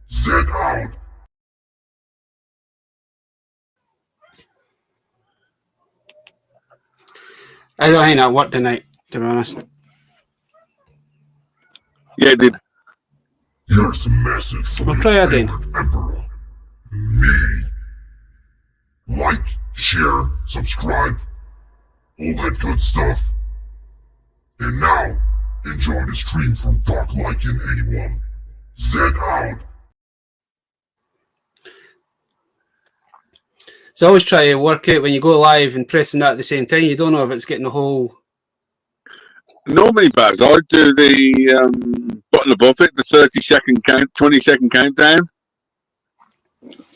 Set out. I don't think that worked tonight, to be honest. Yeah, it did. Here's a message from We'll your try again. favorite emperor, me. Like, share, subscribe, all that good stuff. And now, enjoy the stream from Dark Lycan 81. Set out. So I always try to work out when you go live and pressing that at the same time. You don't know if it's getting the whole. Normally, Baz, I do the button above it, the 30-second count, 20-second countdown.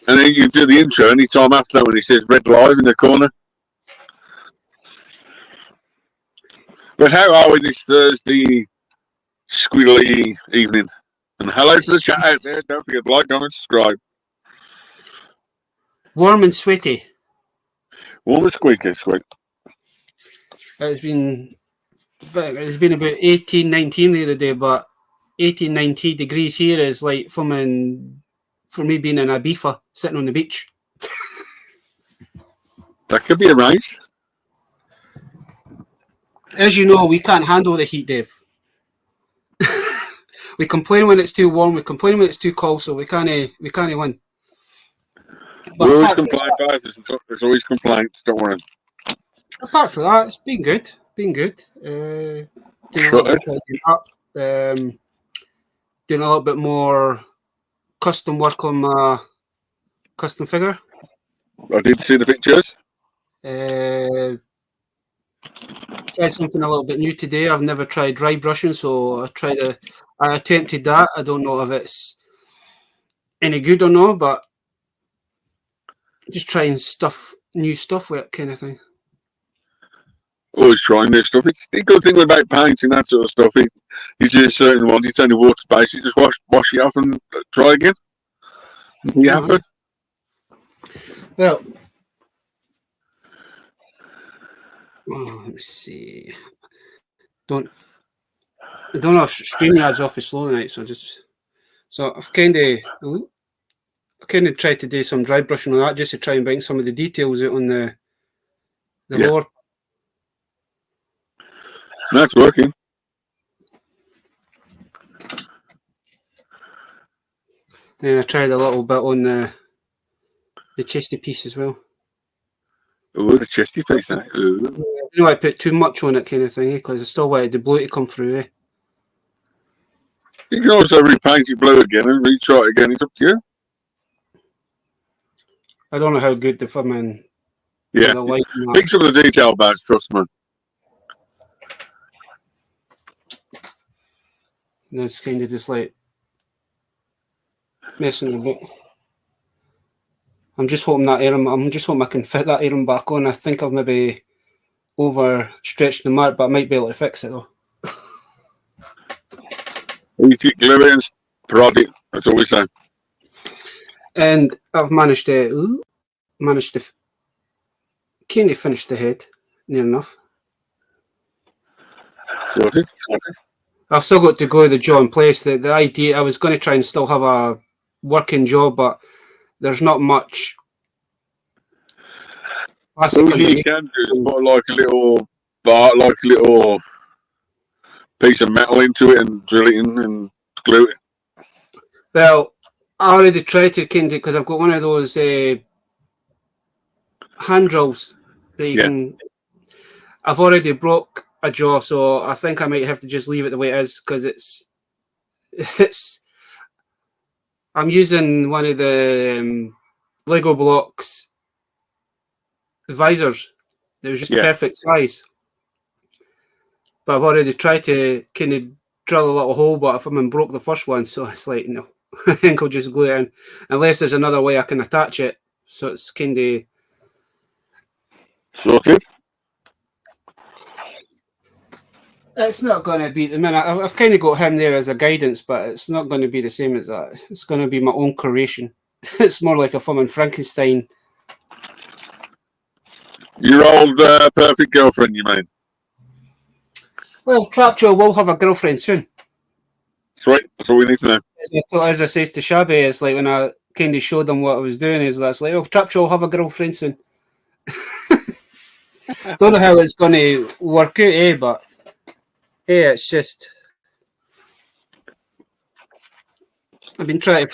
And then you do the intro anytime after that when it says red live in the corner. But how are we this Thursday squirrely evening? And hello to the chat out there. Don't forget to like, comment, subscribe. Warm and sweaty. Warm and squeaky, squeak. It's been about 18, 19 the other day, but 18, 19 degrees here is like for me being in Ibiza, sitting on the beach. That could be arranged. As you know, we can't handle the heat, Dave. We complain when it's too warm. We complain when it's too cold. So we can't win. But We always complain, guys. There's always complaints. Don't worry. Apart from that, it's been good. Doing a little bit more custom work on my custom figure. I did see the pictures. Tried something a little bit new today. I've never tried dry brushing, so I attempted that. I don't know if it's any good or not, but just trying new stuff with it kind of thing. Always trying new stuff. It's the good thing about painting, that sort of stuff. You do a certain one, it's only water based. You just wash it off and try again. Yeah. Well, let me see. I don't know if StreamYard's off is slow tonight, so I've kind of tried to do some dry brushing on that just to try and bring some of the details out on the lower. That's working. And I tried a little bit on the chesty piece as well. Oh, the chesty piece. I put too much on it kind of thing because I still wanted the blue to come through. You can also repaint it blue again and retry it again. It's up to you. I don't know how good the fucking Pick some of the detail, Baz, trust me. And it's kind of just like messing a bit. I'm just hoping I can fit that iron back on. I think I've maybe overstretched the mark, but I might be able to fix it though. You keep glue it and prod it. That's all we say. And I've managed to kind of finish the head near enough. Sorted. I've still got to glue the jaw in place. The idea, I was going to try and still have a working jaw, but there's not much. All you can do is put like a little piece of metal into it and drill it in and glue it. Well, I already tried to kind of, because I've got one of those hand drills that you can. I've already broke a jaw, so I think I might have to just leave it the way it is because it's. I'm using one of the Lego blocks visors. It was just perfect size, but I've already tried to kind of drill a little hole, but I broke the first one, so it's like no. I think I'll just glue it in unless there's another way I can attach it, so it's kind of sorted. It's not going to be. I mean, I've kind of got him there as a guidance, but it's not going to be the same as that. It's going to be my own creation. It's more like a fucking Frankenstein. Your old perfect girlfriend, you mean? Well, Trapjaw will have a girlfriend soon. Sweet. That's all we need to know. as I says to Shabby, it's like when I kind of showed him what I was doing, is that's like, oh, Trapjaw will have a girlfriend soon. Don't know how it's going to work out, but it's just I've been trying to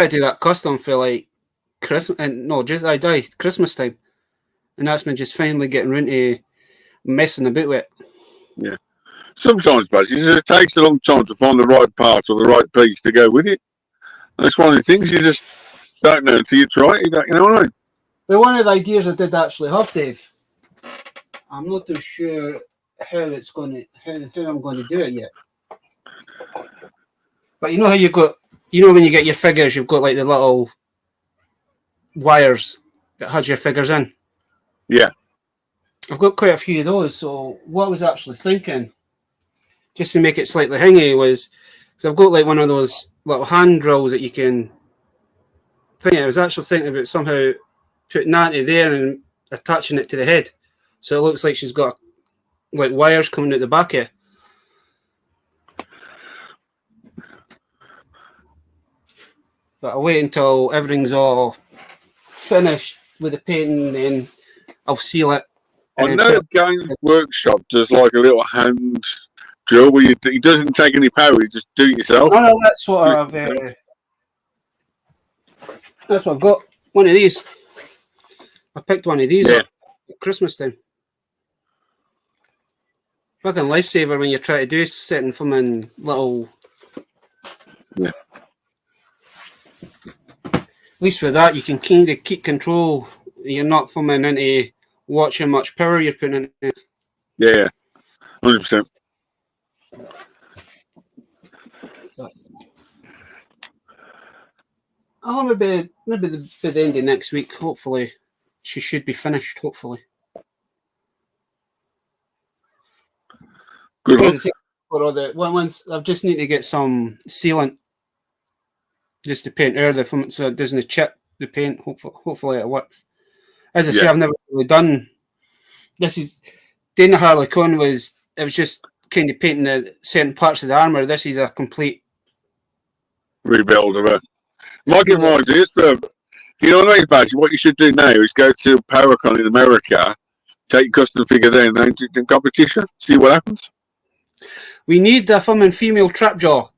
do that custom for like Christmas, and no, just Christmas time, and that's me just finally getting around to messing about with it. Yeah. Sometimes, basically, it takes a long time to find the right part or the right piece to go with it. That's one of the things you just don't know until you try it. You know what I mean? Well, one of the ideas I did actually have, Dave, I'm not too sure how I'm going to do it yet. But you know how you got, when you get your figures, you've got like the little wires that has your figures in. Yeah. I've got quite a few of those. So what I was actually thinking, just to make it slightly hingy, was because I've got like one of those little hand drills that you can think. I was actually thinking about somehow putting Nancy there and attaching it to the head, so it looks like she's got like wires coming out the back of it. But I'll wait until everything's all finished with the painting, and I'll seal it. I know Games Workshop does like a little hand drill where he doesn't take any power, you just do it yourself. No, that's what I've got. One of these. I picked one of these up at Christmas time. Fucking lifesaver when you try to do setting from in little. Yeah. At least with that, you can kind of keep control. You're not filming into watching much power you're putting in it. Yeah, 100%. Oh, maybe by the end of next week, hopefully. She should be finished, hopefully. Good luck. Once I just need to get some sealant just to paint over the so it doesn't chip the paint. Hopefully it works. As I say, I've never really done this. Is Dana Harley Quinn it was just kind of painting the certain parts of the armor. This is a complete rebuild of it. Might give more ideas for, you know what I mean, Badge? What you should do now is go to PowerCon in America, take custom figure there and enter it in competition, see what happens. We need a fucking female Trapjaw.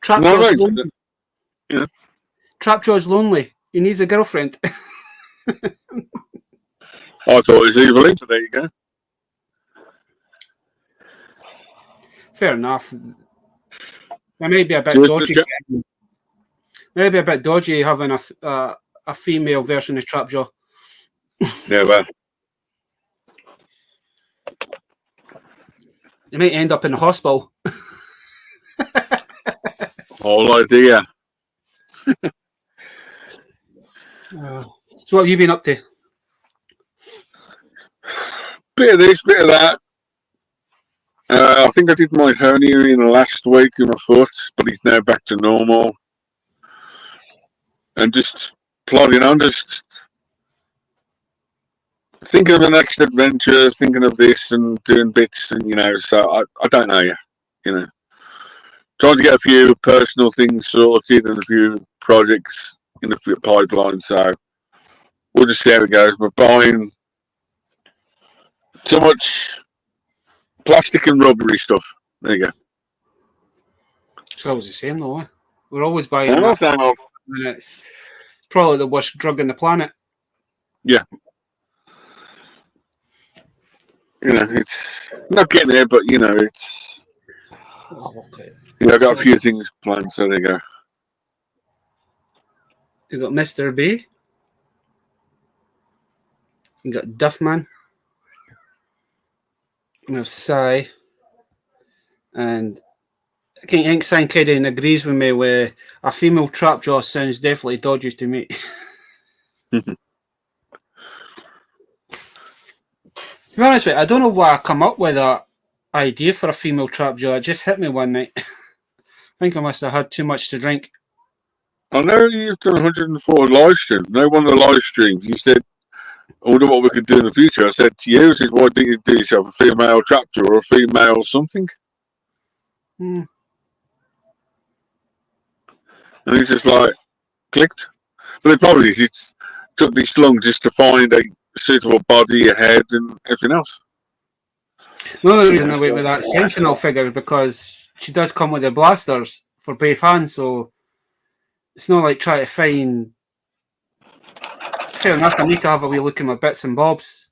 Trapjaw's lonely. Yeah. Trapjaw's lonely. He needs a girlfriend. I thought it was Evelyn, so there you go. Fair enough. It may be a bit dodgy. Maybe a bit dodgy having a female version of Trapjaw. Yeah, well. You might end up in the hospital. Whole idea. So what have you been up to? Bit of this, bit of that. I think I did my hernia in last week in my foot, but it's now back to normal. And just plodding on, just thinking of the next adventure, thinking of this and doing bits, and so I don't know yet, Trying to get a few personal things sorted and a few projects in the pipeline, so we'll just see how it goes. But buying too much plastic and rubbery stuff. There you go. It's always the same though. We're always buying Same old. It's probably the worst drug on the planet. Yeah. It's not getting there, but it's. Oh, okay. I've got a few things planned, so there you go. You got Mr. B. You got Duffman. You have Sai. And I think Sankiden agrees with me where a female Trapjaw sounds definitely dodgy to me. To be honest with you, I don't know why I come up with that idea for a female Trapjaw. It just hit me one night. I think I must have had too much to drink. I know you've done 104 live streams. No one of the live streams, you said I wonder what we could do in the future. I said to you, is why don't you do yourself a female tractor or a female something? Hmm. And he's just like, clicked. But the problem is, it's took this long just to find a suitable body, a head, and everything else. Another reason I went with that Sentinel figure is because she does come with the blasters for both hands, so it's not like trying to find. Fair enough, I need to have a wee look at my bits and bobs.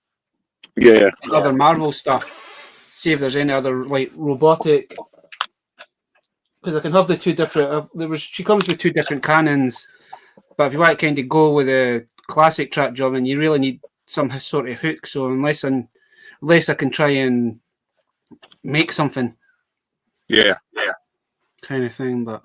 Yeah. Other Marvel stuff. See if there's any other like robotic. Because I can have the two different. She comes with two different cannons, but if you want to kind of go with a classic track job, and you really need some sort of hook. So unless I can try and make something, Yeah. kind of thing. But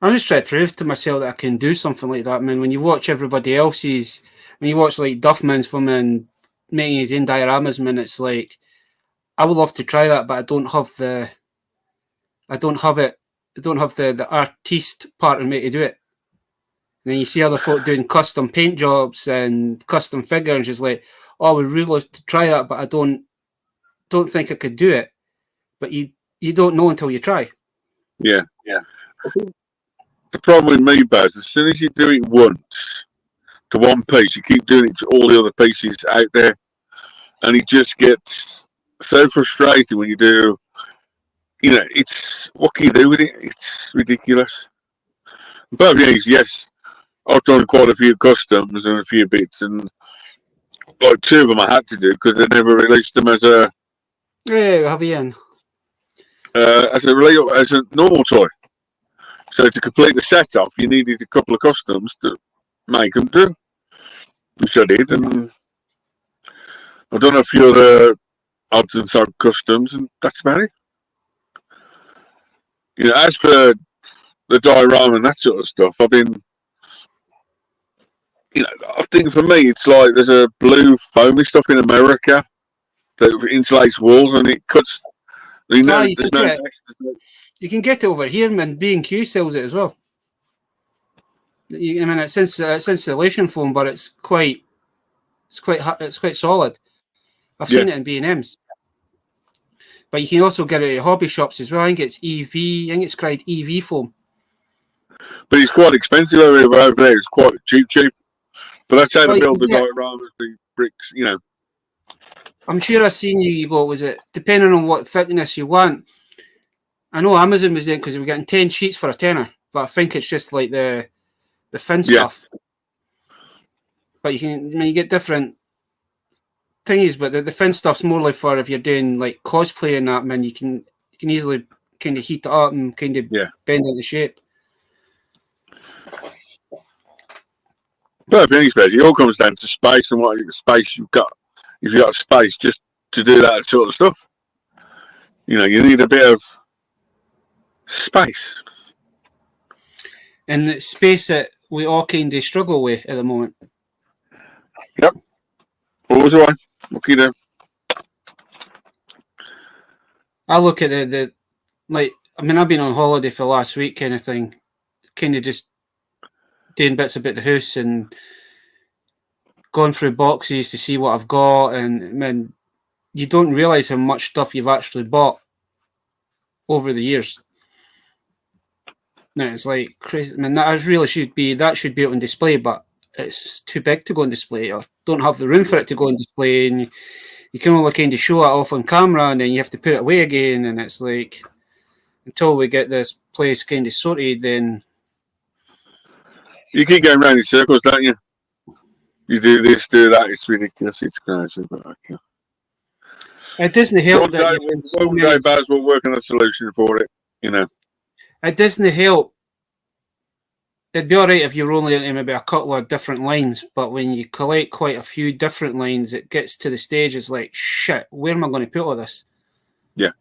I'm just trying to prove to myself that I can do something like that. I mean, when you watch everybody else's, when you watch like Duffman's from and making his own dioramas, man, it's like I would love to try that, but I don't have the artiste part of me to do it. And then you see other folk doing custom paint jobs and custom figures, and just like, oh, I would really love to try that, but I don't think I could do it. But you don't know until you try. Yeah. The problem with me, Baz, as soon as you do it once to one piece, you keep doing it to all the other pieces out there, and it just gets so frustrating when you do. You know, it's what can you do with it? It's ridiculous. But yes, I've done quite a few customs and a few bits, and like two of them I had to do because they never released them as a have you in? as a normal toy. So to complete the setup, you needed a couple of customs to make them do, which I did, and I've done a few other odds and sods customs, and that's about it. You know, as for the diorama and that sort of stuff, I've been, you know, I think for me it's like there's a blue foamy stuff in America that insulates walls and it cuts. You know, You can get it over here, and B&Q sells it as well. I mean, it's insulation foam, but it's quite solid. I've seen it in B&M's, but you can also get it at hobby shops as well. I think it's EV. I think it's called EV foam. But it's quite expensive over there. It's quite cheap. But that's how to build the dioramas, the bricks. You know. I'm sure I've seen you go. Was it depending on what thickness you want? I know Amazon was there because we were getting 10 sheets for a tenner, but I think it's just like the thin stuff. But you get different thingies, but the thin stuff's more like for if you're doing like cosplay and that, man, you can easily kind of heat it up and kind of bend into shape. But it all comes down to space and what space you've got. If you've got space just to do that sort of stuff, you know, you need a bit of space. And the space that we all kind of struggle with at the moment. Yep. Always the way. What can you do? I look at the like, I mean, I've been on holiday for last week kind of thing, kind of just doing bits about the house and going through boxes to see what I've got, and I mean, you don't realise how much stuff you've actually bought over the years. No, it's like crazy. I mean, that should be out on display, but it's too big to go on display, or don't have the room for it to go on display, and you can only kind of show it off on camera, and then you have to put it away again, and it's like until we get this place kind of sorted, then you keep going round in circles, don't you? You do this, do that. It's ridiculous. It's crazy, but okay. It doesn't help one day Baz will work on a solution for it. You know, it doesn't help. It'd be all right if you're only into maybe a couple of different lines, but when you collect quite a few different lines, it gets to the stage. It's like, shit, where am I going to put all this? Yeah.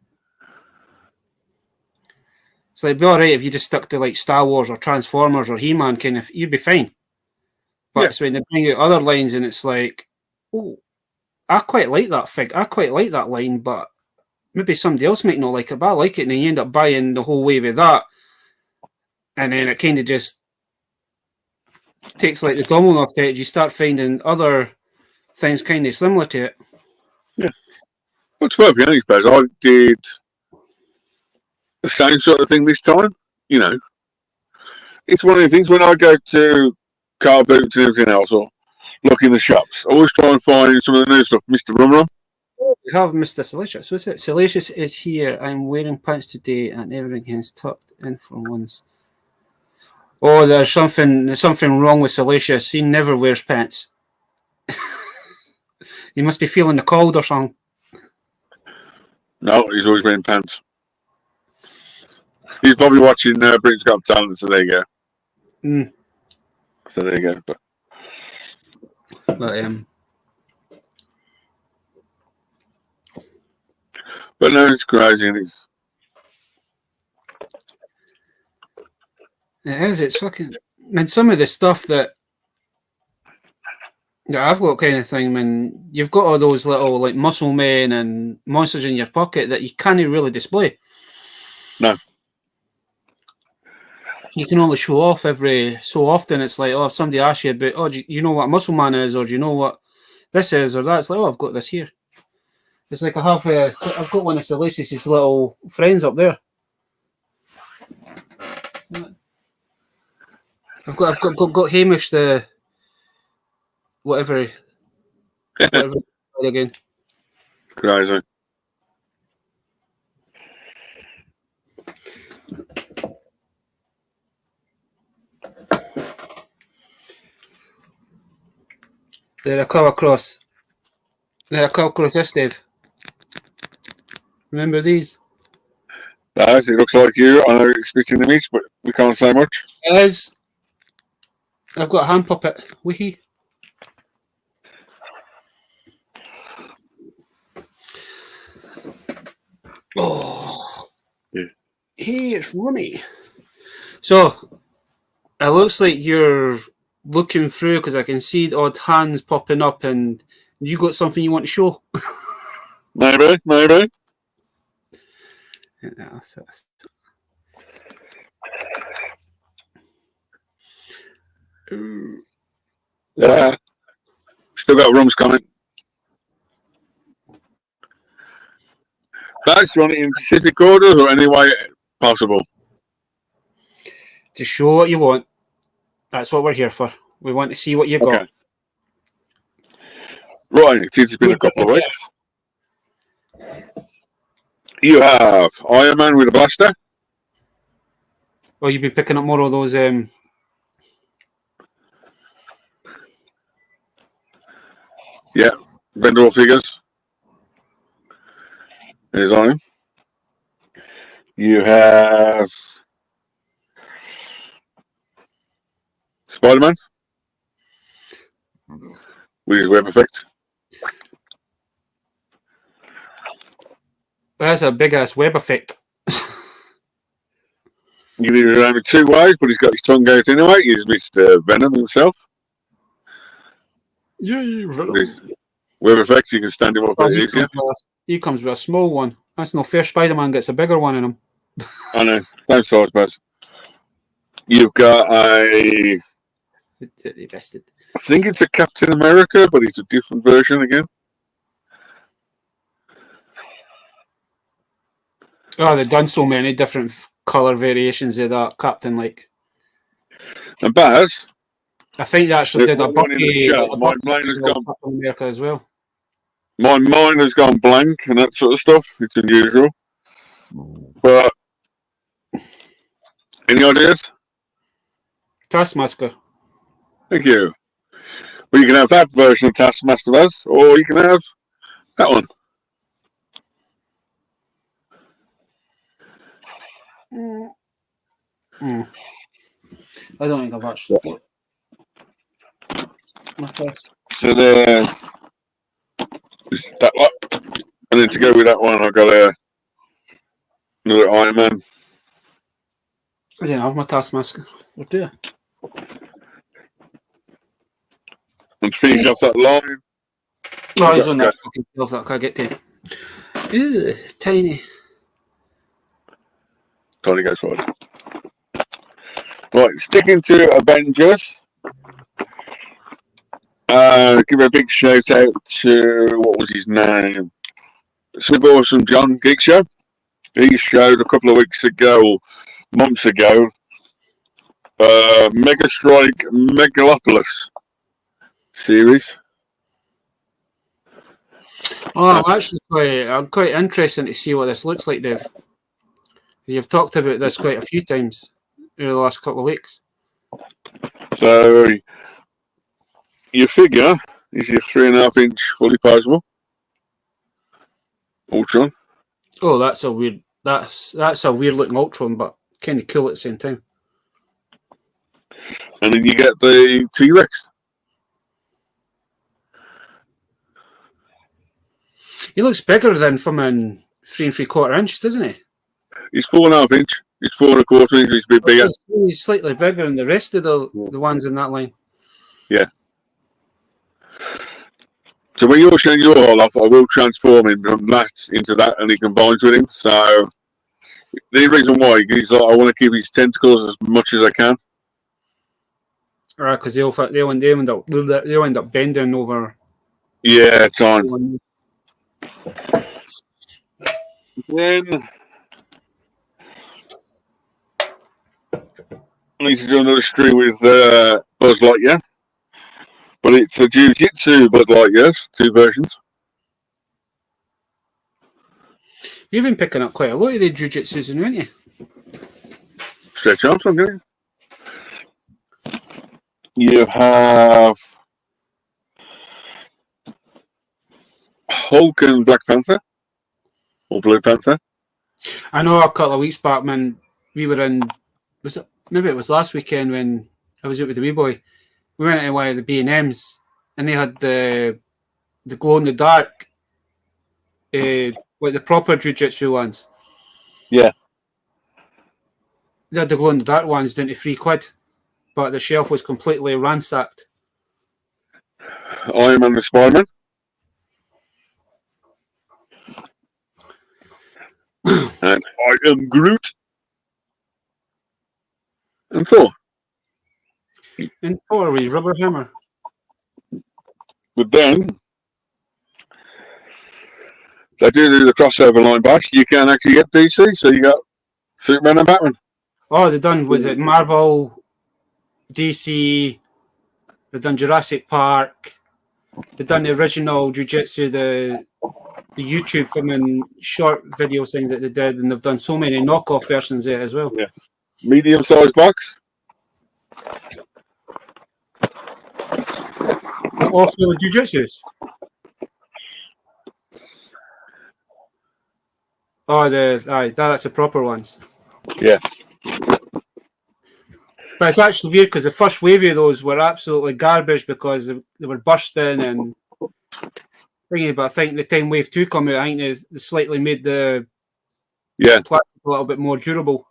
So it'd be all right if you just stuck to like Star Wars or Transformers or He-Man, kind of, you'd be fine. But it's when they bring out other lines and it's like, oh, I quite like that fig. I quite like that line, but maybe somebody else might not like it, but I like it. And then you end up buying the whole wave of that. And then it kind of just takes like the domino effect, you start finding other things kind of similar to it. Yeah. Well, to be honest, Baz, I did the same sort of thing this time. You know, it's one of the things when I go to car boots and everything else, or look in the shops, I always try and find some of the new stuff. Mr. Rum. We have Mr. Salacious. What's it? Salacious is here. I'm wearing pants today, and everything is tucked in for once. Oh, there's something wrong with Salacious. He never wears pants. He must be feeling the cold or something. No, he's always wearing pants. He's probably watching Britain's Got Talent, so there you go. So there you go. But no, it's crazy. And it is. It's fucking. And some of the stuff that I've got kind of thing, when you've got all those little like muscle men and monsters in your pocket that you can't really display. No. You can only show off every so often. It's like, oh, if somebody asks you about, oh, do you know what a muscle man is, or do you know what this is, or that? It's like, oh, I've got this here. It's like I've got one of Salacious's little friends up there. I've got Hamish the whatever again. crazy. Did I come across this, Dave? Remember these? It looks like you. I know you're expecting the meat, but we can't say much. It is. I've got a hand puppet. Wee. Oh. Yeah. Hey, it's Ronnie. So, it looks like you're looking through because I can see the odd hands popping up, and you got something you want to show. Maybe. Yeah. Still got rooms coming. That's you want it in specific orders or any way possible? To show what you want. That's what we're here for. We want to see what you got. Right, it's been a couple of weeks. You have Iron Man with a blaster. Oh, you've been picking up more of those. Yeah, vendor figures. There's on him. You have Spider-Man with his web effect. That's a big ass web effect. You can either around it two ways, but he's got his tongue out anyway. He's Mr. Venom himself. Yeah, With his web effect, you can stand him up a bit easier. He comes with a small one. That's no fair. Spider-Man gets a bigger one in him. I know. Same size, Baz. You've got a... I think it's a Captain America, but it's a different version again. Oh, they've done so many different colour variations of that Captain. Like, and Baz, I think they actually did a Bucky my mind has gone Captain America as well. My mind has gone blank and that sort of stuff. It's unusual. But any ideas? Taskmaster. Thank you. Well, you can have that version of Taskmaster, Baz, or you can have that one. I don't think I've actually got my first. So there's that one, and then to go with that one, I've got another Iron Man. I didn't have my Taskmaster. What do I? And to finish off that line. Oh, he's on that fucking shelf that I can't get to. Ew, tiny. Tony goes forward. Right, sticking to Avengers, Give a big shout out to, what was his name? Super Awesome John Geek Show. He showed a couple of weeks ago, months ago, Mega Strike Megalopolis series. Oh, I'm quite interested to see what this looks like, Dave. You've talked about this quite a few times over the last couple of weeks. So your figure is your 3.5-inch fully posable Ultron. Oh, that's a weird looking Ultron, but kind of cool at the same time. And then you get the T-Rex. He looks bigger than from an 3 3/4 inch, doesn't he? He's 4.5 inch. He's 4 1/4 inch. He's a bit bigger. He's slightly bigger than the rest of the ones in that line. Yeah. So when you're showing your haul off, I will transform him from that into that, and he combines with him. So the reason why is like, I want to keep his tentacles as much as I can. Right, because they'll end up bending over. Yeah, time. Then I need to do another stream with Buzz Lightyear, but it's a Jiu-Jitsu Buzz Lightyear, 2 versions. You've been picking up quite a lot of the Jiu-Jitsus, haven't you? Stretch Armstrong, don't you? You have Hulk and Black Panther, or Blue Panther. I know a couple of weeks back, man, we were in, maybe it was last weekend when I was out with the wee boy. We went into one of the B&Ms and they had the glow in the dark, like the proper jiu-jitsu ones. Yeah. They had the glow in the dark ones down to £3, but the shelf was completely ransacked. Iron Man and Spider-Man. And I am Groot. And Thor. And Thor with Rubber Hammer. But then they do the crossover line bash. You can actually get DC, so you got Superman and Batman. Oh, they done, was it Marvel, DC, they done Jurassic Park, they done the original Jiu-Jitsu, the YouTube filming short video things that they did, and they've done so many knockoff versions there as well. Yeah. Medium-sized box. All for the Jiu-Jitsus. Oh, that's the proper ones. Yeah. But it's actually weird because the first wave of those were absolutely garbage because they were bursting and thingy. But I think the time Wave 2 come out, I think they slightly made the plastic a little bit more durable.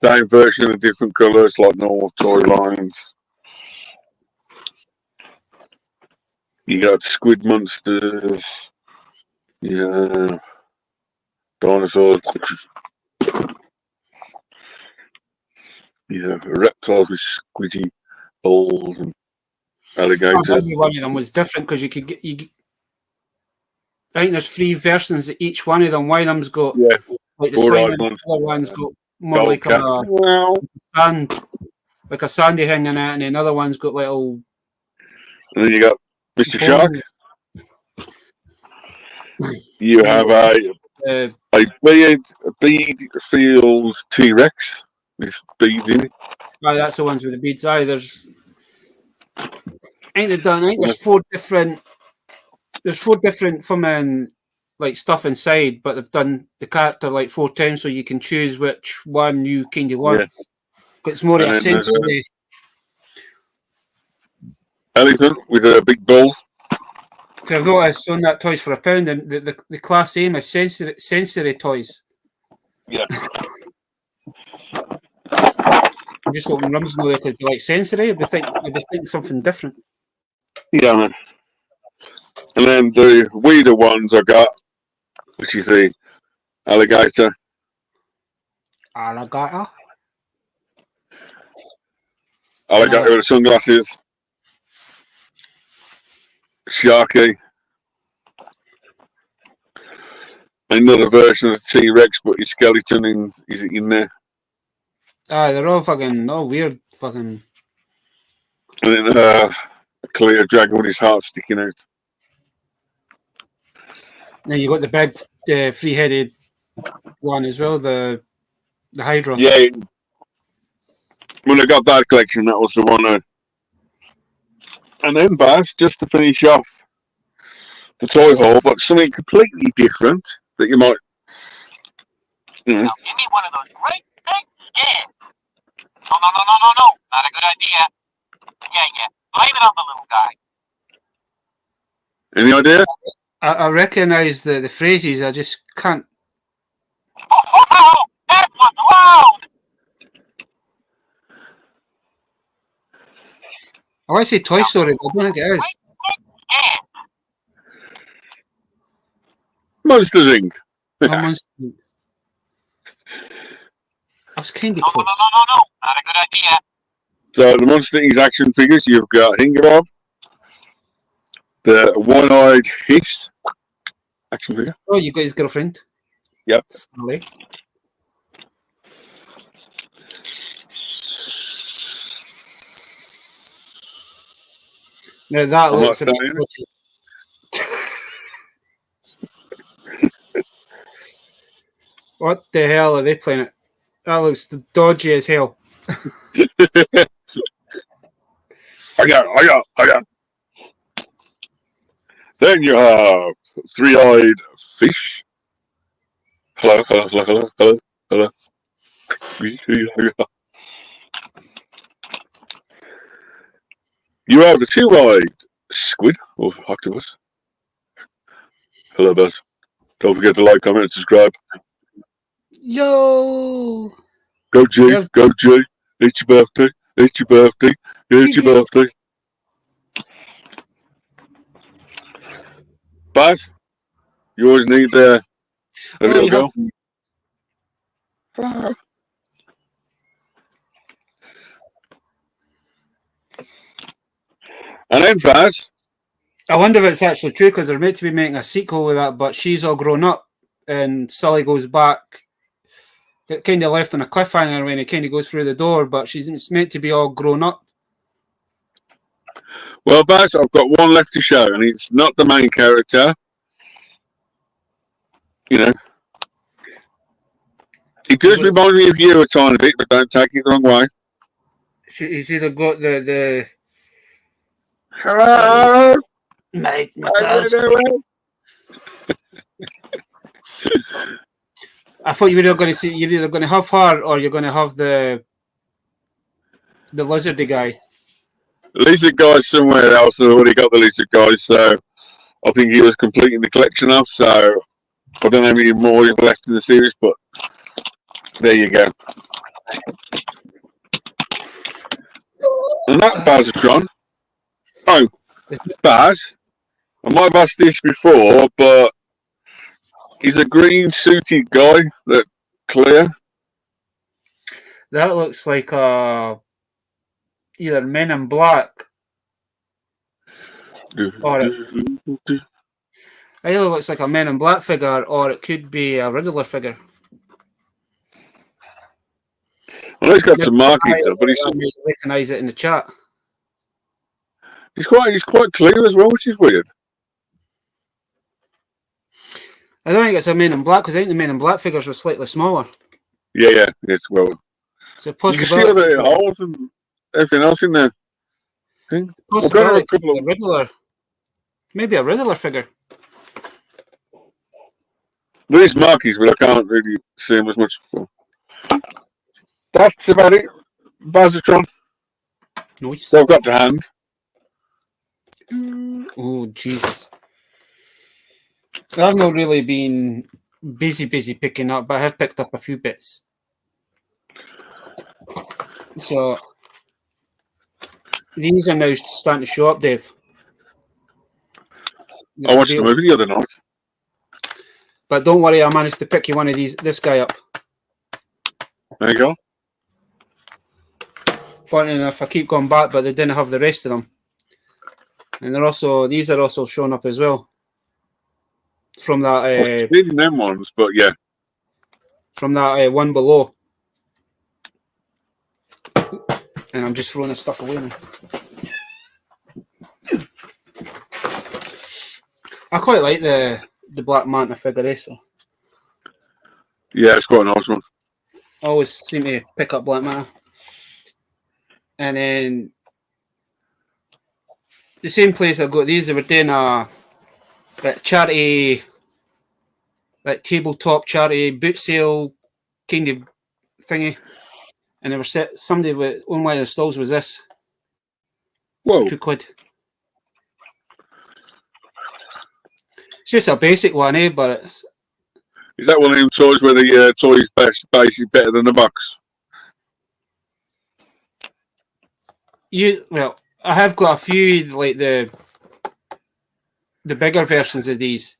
Same version of different colours, like normal toy lines. You got squid monsters. Yeah. Dinosaurs. Yeah, reptiles with squidgy balls and alligators. Every one of them was different because you could get. I think there's 3 versions of each one of them. One of them's got like the side, the other one's got more Gold like sand, like a sandy thing in it, and then another one's got little. And then you got Mr. Shark. You have a bead feels T-Rex with beads in it. Aye, that's the ones with the beads. Aye, there's. I think there's 4 different. There's 4 different from like stuff inside, but they've done the character like 4 times, so you can choose which one you kind of want. Yeah. It's more a sensory. Elephant with a big balls. So I've noticed on that Toys for £1, and the class aim is sensory toys. Yeah. I'm just hoping Rum's know they could be like sensory. I'd be thinking something different. Yeah, man. And then the weirder ones I got, which is the alligator. Alligator Alligator with the sunglasses. Sharky. Another version of the T-Rex, but his skeleton is in there. They're all fucking all weird fucking. And then a clear dragon with his heart sticking out. Then you got the big three-headed one as well, the Hydra. Yeah. When I got that collection, that was the one. And then, Baz, just to finish off the toy haul, but something completely different that you might. Now, give me one of those great big scans. No. Not a good idea. Yeah. Blame it on the little guy. Any idea? I recognise the phrases, I just can't. Oh, that was loud! I want to say Toy Story, but I don't think it is. Scan. Monsters Inc. Oh, Monster Inc. I was kind of close. No. Not a good idea. So the Monster Inc. action figures, you've got Hingabob, the one-eyed Hiss action figure. Oh, you got his girlfriend. Yep. Sally. Now that I'm looks a not bit saying dodgy. What the hell are they playing it? That looks dodgy as hell. I got. Then you have three-eyed fish. Hello. You have the two-eyed squid or octopus. Hello, Buzz. Don't forget to like, comment, and subscribe. Yo! Go Jay, Yep. go Jay. It's your birthday. It's your birthday. It's your birthday. Baz, you always need a little girl. And then Baz, I wonder if it's actually true because they're meant to be making a sequel with that, but she's all grown up and Sully goes back. It kind of left on a cliffhanger when he kind of goes through the door, but it's meant to be all grown up. well, Baz, I've got one left to show, and it's not the main character. You know, it does remind me of you a tiny bit, but don't take it the wrong way. He's either got the Hello. Mike How you doing? I thought you were going to see you're either going to have her or you're going to have the lizardy guy. Lizard guy's somewhere else. I've already got the lizard guy, so I think he was completing the collection off. So I don't know how many more is left in the series, but there you go. And that Bazatron. Oh, Baz. I might have asked this before, but he's a green suited guy that clear. That looks like either Men in Black or it either looks like a Men in Black figure or it could be a Riddler figure. Well, he's got some markings up, but I may recognise it in the chat. he's quite clear as well, which is weird. I don't think it's a Men in Black because I think the Men in Black figures were slightly smaller. Yeah, yes, well. So You can see possibility, the holes and everything else in there. possibility a couple could be a Riddler. Maybe a Riddler figure. There is markings, but I can't really see them as much. That's about it. Bazatron. Nice. So I've got to hand. Oh, Jesus. I've not really been busy picking up, but I have picked up a few bits. So these are now starting to show up, Dave. I watched the movie the other night. But don't worry, I managed to pick you one of this guy up. There you go. Funny enough, I keep going back, but they didn't have the rest of them. And these are also showing up as well from that I've seen them ones, but yeah. From that one below. And I'm just throwing this stuff away now. I quite like the Black Manta figure, so. Yeah, it's quite a nice one. I always seem to pick up Black Manta. And then the same place I got these, they were doing a charity, like tabletop charity boot sale kind of thingy. And they were somebody with on one of the stalls was this. Whoa. £2. It's just a basic one, but it's. Is that one of them toys where the toy's basically better than the box? Well, I have got a few like the bigger versions of these.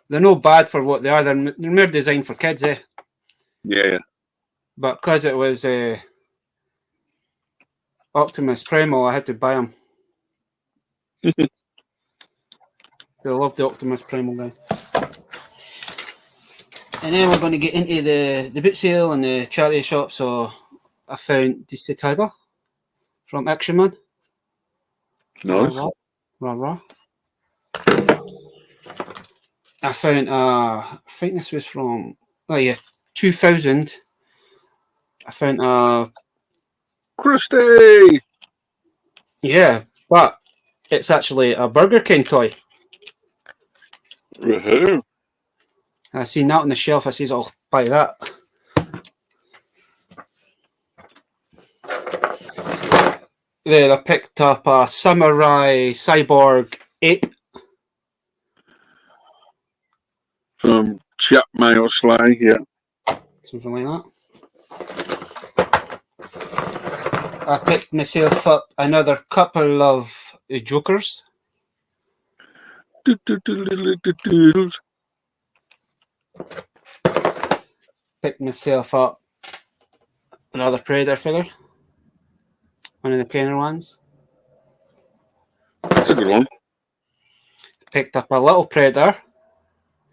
They're no bad for what they are. They're more designed for kids, eh? Yeah. But because it was Optimus Primal, I had to buy them. I love the Optimus Primal guy. And then we're going to get into the boot sale and the charity shop. So I found DC Tiger from Action Man. Nice. Rah. I found, I think this was from, 2000. I found, Christy! Yeah, but it's actually a Burger King toy. Woohoo! I seen that on the shelf. I says, I'll buy that. Then I picked up a Samurai Cyborg Ape. From Chap Mail Slay, yeah. Something like that. I picked myself up another couple of Jokers. Picked myself up another Predator figure. One of the Kenner ones. That's a good one. Picked up a little Predator.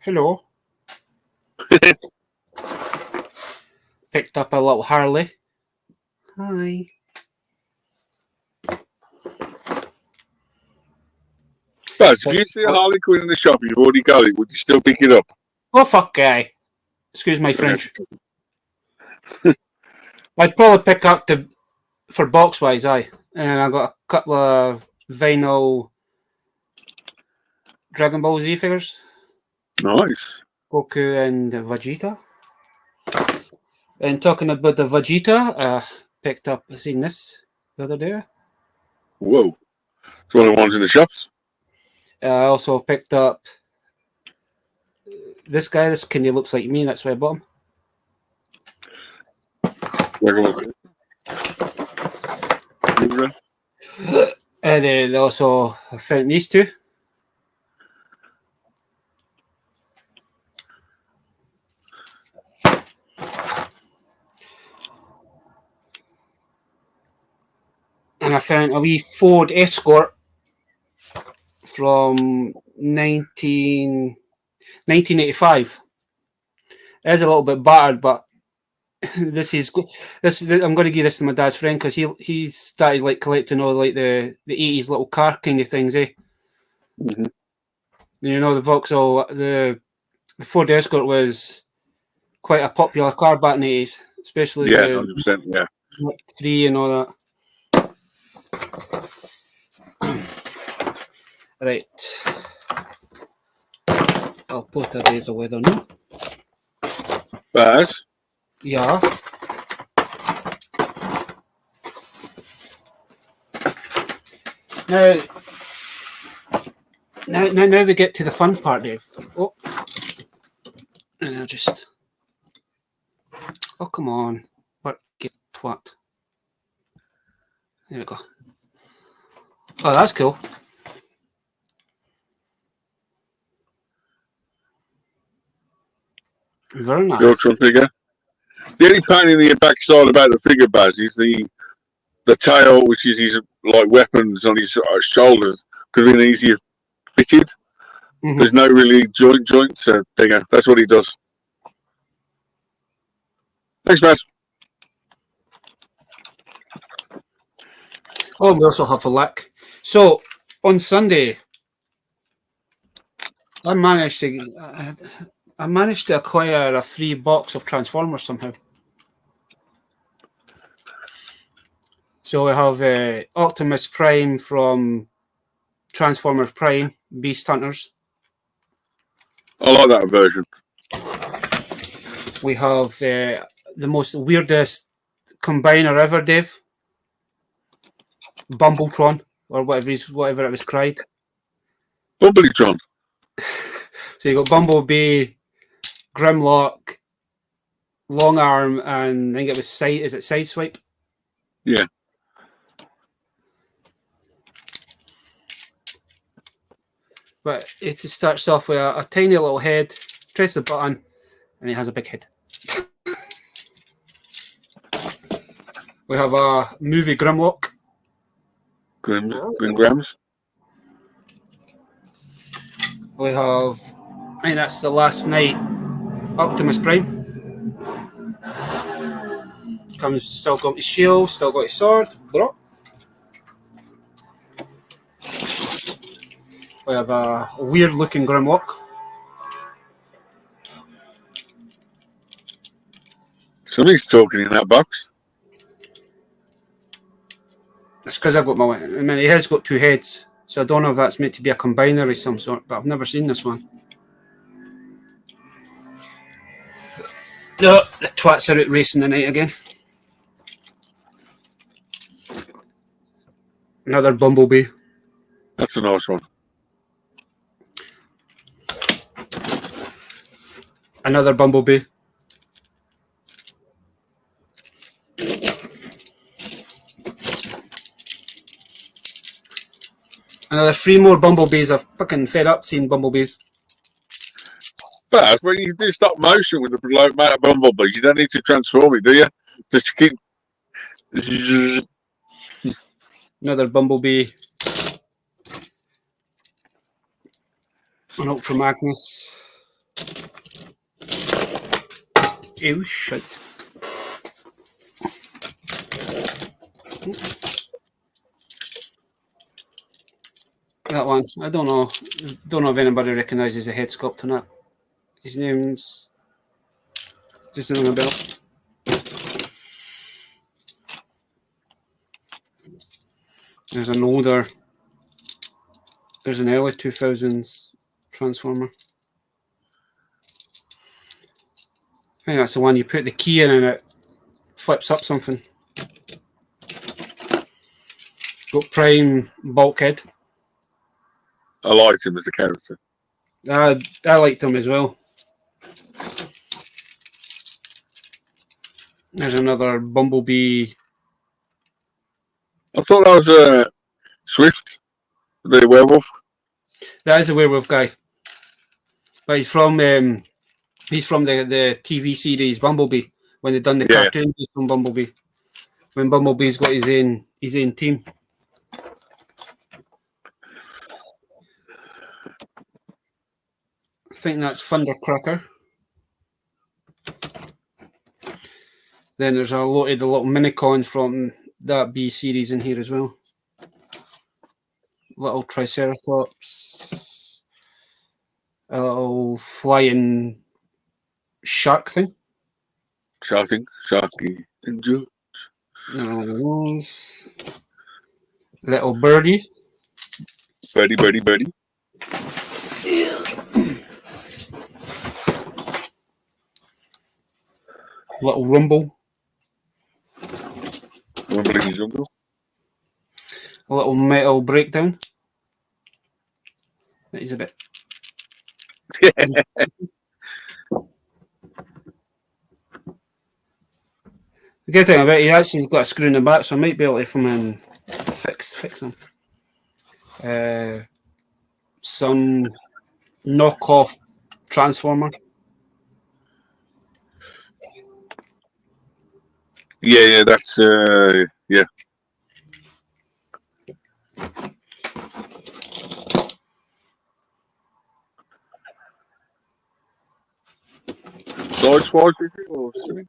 Hello. Picked up a little Harley. Hi. Baz, if you see a Harley Quinn in the shop and you've already got it, would you still pick it up? Oh, fuck, guy. Excuse my French. I'd probably pick up for box wise, aye. And I got a couple of vinyl Dragon Ball Z figures. Nice. Goku and Vegeta. And talking about the Vegeta, picked up, seen this the other day. Whoa. It's one of the ones in the shops. I also picked up this guy. This kind of looks like me, that's why I bought him. And then also I found these two. And I found a wee Ford Escort from 1985. It is a little bit battered, but this is good. I'm going to give this to my dad's friend because he started like collecting all like the 80s little car kind of things, eh? Mm-hmm. You know, the Vauxhall, the Ford Escort was quite a popular car back in the 80s, especially the 100%, yeah. 3 and all that. Right. I'll put a days of weather now. Baz? Yeah. Now we get to the fun part, Dave. Oh. And I'll just... Oh, come on. What? Get twat. There we go. Oh, that's cool. Very nice. The Ultron figure. The only pain in the backside about the figure, Baz, is the tail, which is his like weapons on his shoulders, could have been easier fitted. Mhm. There's no really joint, so there you go. That's what he does. Thanks, Matt. Oh, we also have a lick. So on Sunday, I managed to acquire a free box of Transformers somehow. So we have Optimus Prime from Transformers Prime, Beast Hunters. I like that version. We have the most weirdest combiner ever, Dave. Bumbletron, or whatever it was cried. Bumbletron. So you got Bumblebee, Grimlock, Long Arm, and I think it was Sideswipe? Yeah. But it starts off with a tiny little head, press the button, and it has a big head. We have a movie Grimlock. Grimgrams. We have, I think that's the last night, Optimus Prime. Still got his shield, still got his sword. Bro. We have a weird looking Grimlock. Somebody's talking in that box. It's because I've got I mean, he has got two heads, so I don't know if that's meant to be a combiner of some sort, but I've never seen this one. No, the twats are out racing tonight again. Another Bumblebee. That's a nice one. Another Bumblebee. Another 3 more Bumblebees. I've fucking fed up seeing Bumblebees. But that's when you do stop motion with the low amount of bumblebees. You don't need to transform it, do you? Just keep. Another Bumblebee. An Ultra Magnus. Ew, shit. That one, I don't know. Don't know if anybody recognises the head sculpt on that. His name's just ring a bell. There's an early 2000s Transformer. I think that's the one you put the key in and it flips up something. Got Prime Bulkhead. I liked him as a character. I liked him as well. There's another Bumblebee. I thought that was Swift, the werewolf. That is a werewolf guy, but he's from the TV series Bumblebee. When they done the cartoon from Bumblebee, when Bumblebee's got his own team. I think that's Thundercracker. Then there's a lot of the little minicons from that B series in here as well. Little Triceratops, a little flying shark thing. Sharky, and George. Little birdie. Birdie. Little Rumble. Rumbling jungle. A little metal breakdown. That is a bit. The good thing about it, he actually got a screw in the back, so I might be able to come and fix them. Some knockoff Transformer. Yeah, that's yeah. Side swipe, is it, or something?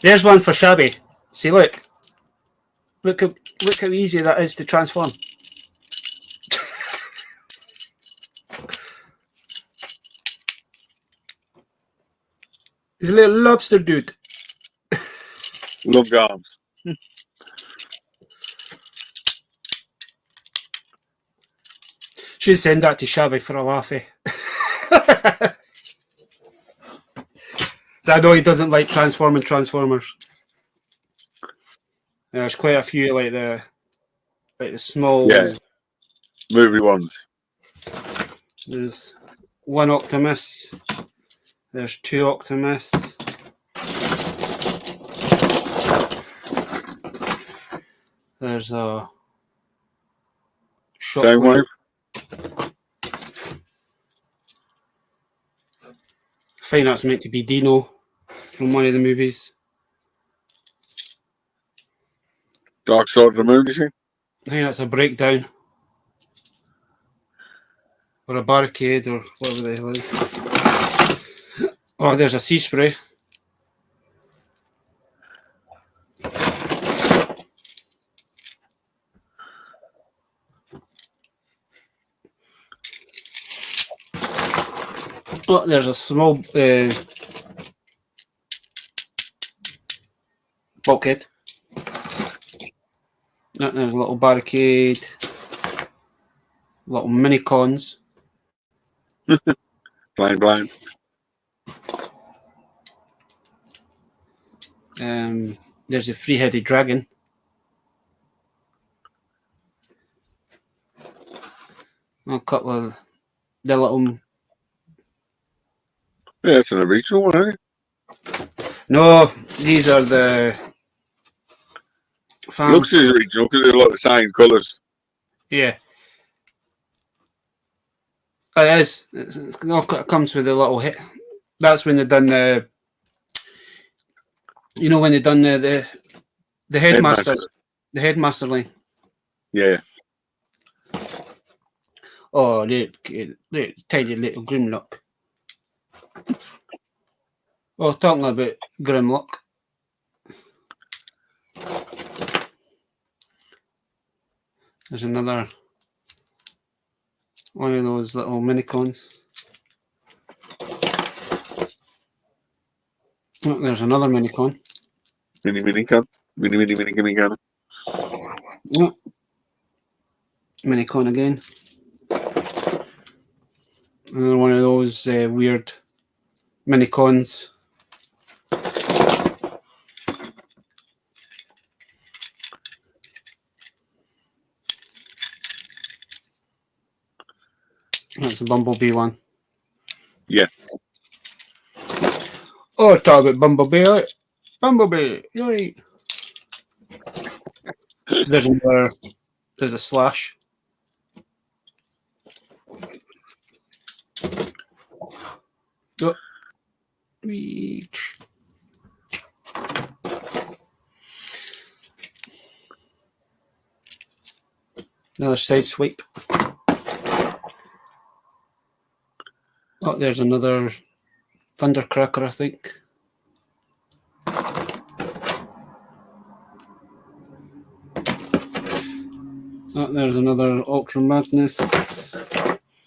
There's one for Shabby. See, look how easy that is to transform. He's a little lobster dude. Love arms. Should send that to Shabby for a laughy. I know he doesn't like transforming Transformers. There's quite a few like the small movie ones. There's one Optimus. There's two Optimus. There's a Shockwave. I think that's meant to be Dino from one of the movies. Dark Side of the Moon, is it? I think that's a breakdown. Or a barricade, or whatever the hell it is. Oh, there's a sea spray. Oh, there's a small bulkhead. Oh, there's a little barricade. Little mini cons. Blind. There's a three-headed dragon. A couple of the little. Yeah, that's an original one, isn't it? No, these are the. Looks as original because they're like the same colours. Yeah. It is. It comes with a little hit. That's when they done the. You know when they done the headmaster, the headmaster line. Yeah. Oh, the tiny little Grimlock. Oh, talking about Grimlock. There's another one of those little minicons. Oh, there's another minicon. Minicon. Minicon. Oh. Minicon again. Another one of those weird minicons. That's a Bumblebee one. Yeah. Oh, talk about Bumblebee. Bumblebee, yay. There's a Slash. Oh. Reach. Another side sweep. Oh, there's another Thundercracker, I think. Oh, there's another Ultra Magnus.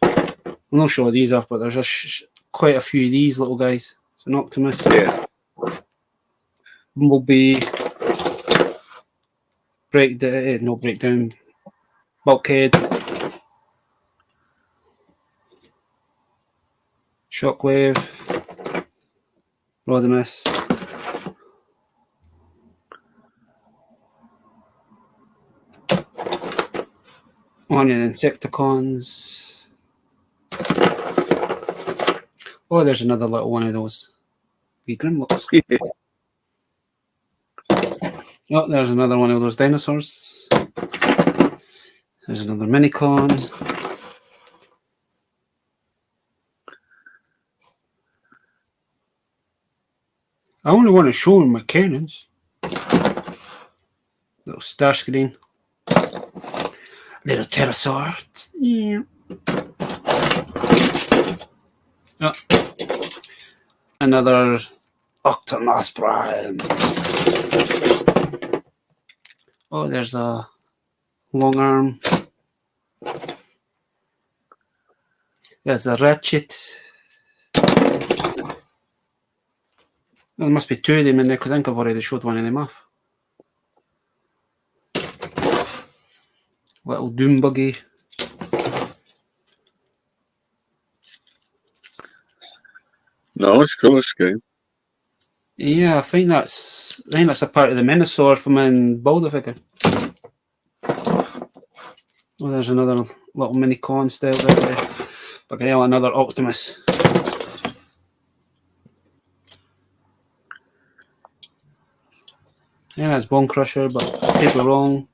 I'm not sure these off, but there's quite a few of these little guys. It's an Optimus. Yeah. Bumblebee. Breakdown. Bulkhead. Shockwave. Rodimus. One of the Insecticons. Oh, there's another little one of those. Wee Grimlocks. Oh, there's another one of those dinosaurs. There's another Minicon. I only want to show them my cannons. Little star screen. Little pterosaur. Yeah. Yeah. Another Octomas Prime. Oh, there's a long arm. There's a ratchet. There must be two of them in there because I think I've already showed one of them off. Little Doom Buggy. No, it's cool. It's good. Yeah, I think that's a part of the Minosaur from in Boulder figure. Oh, there's another little mini con style there. But yeah, another Optimus. Yeah, that's Bone Crusher, but people wrong.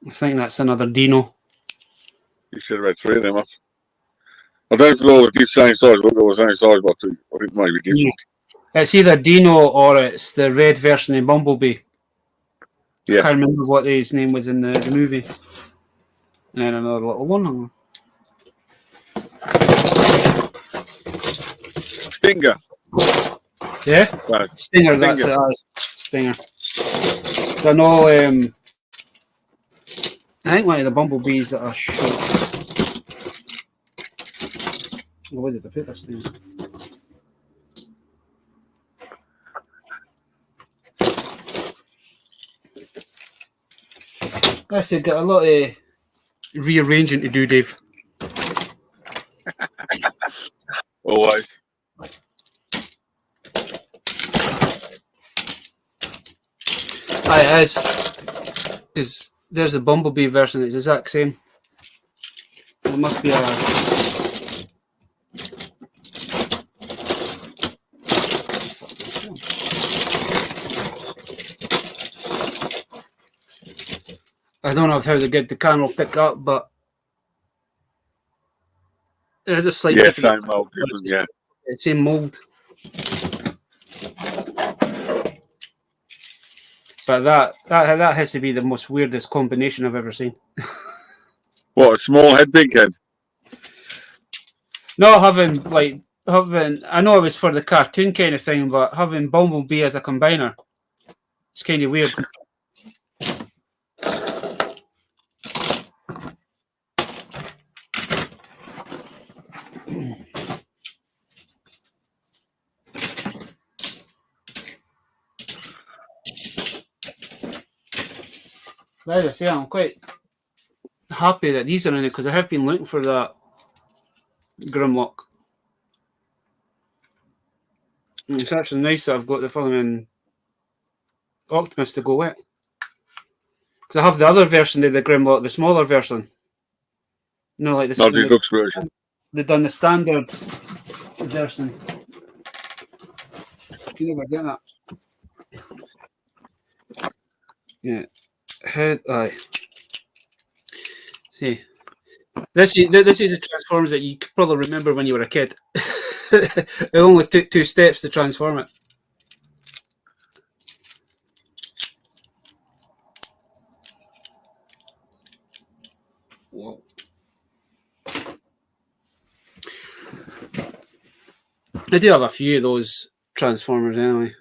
I think that's another Dino. You should have had three of them off. I don't know if it's the same size. We'll go the same size, but I think it might be different. It's either Dino or it's the red version of Bumblebee. Yeah. I can't remember what his name was in the movie. And then another little one. Stinger. Yeah? Right. Stinger, that's it. Stinger. So I know, I think one of the Bumblebees that are short. Oh, where did I put this thing? Yes, you've got a lot of rearranging to do, Dave. Always. It is. There's a Bumblebee version. It's the exact same. There must be a. I don't know how they get the camera pick up, but there's a slight difference. Same mold, different, yeah. Same mold. But that has to be the most weirdest combination I've ever seen. What, a small head, big head? No, having I know it was for the cartoon kind of thing, but having Bumblebee as a combiner, it's kind of weird. As I say, I'm quite happy that these are in it because I have been looking for that Grimlock. And it's actually nice that I've got the following Optimus to go with. Because I have the other version of the Grimlock, the smaller version. No, like Not the deluxe version. They've done the standard version. Can you never get that? Yeah. Head eye. See. This is a Transformers that you could probably remember when you were a kid. It only took 2 steps to transform it. Whoa. I do have a few of those Transformers anyway.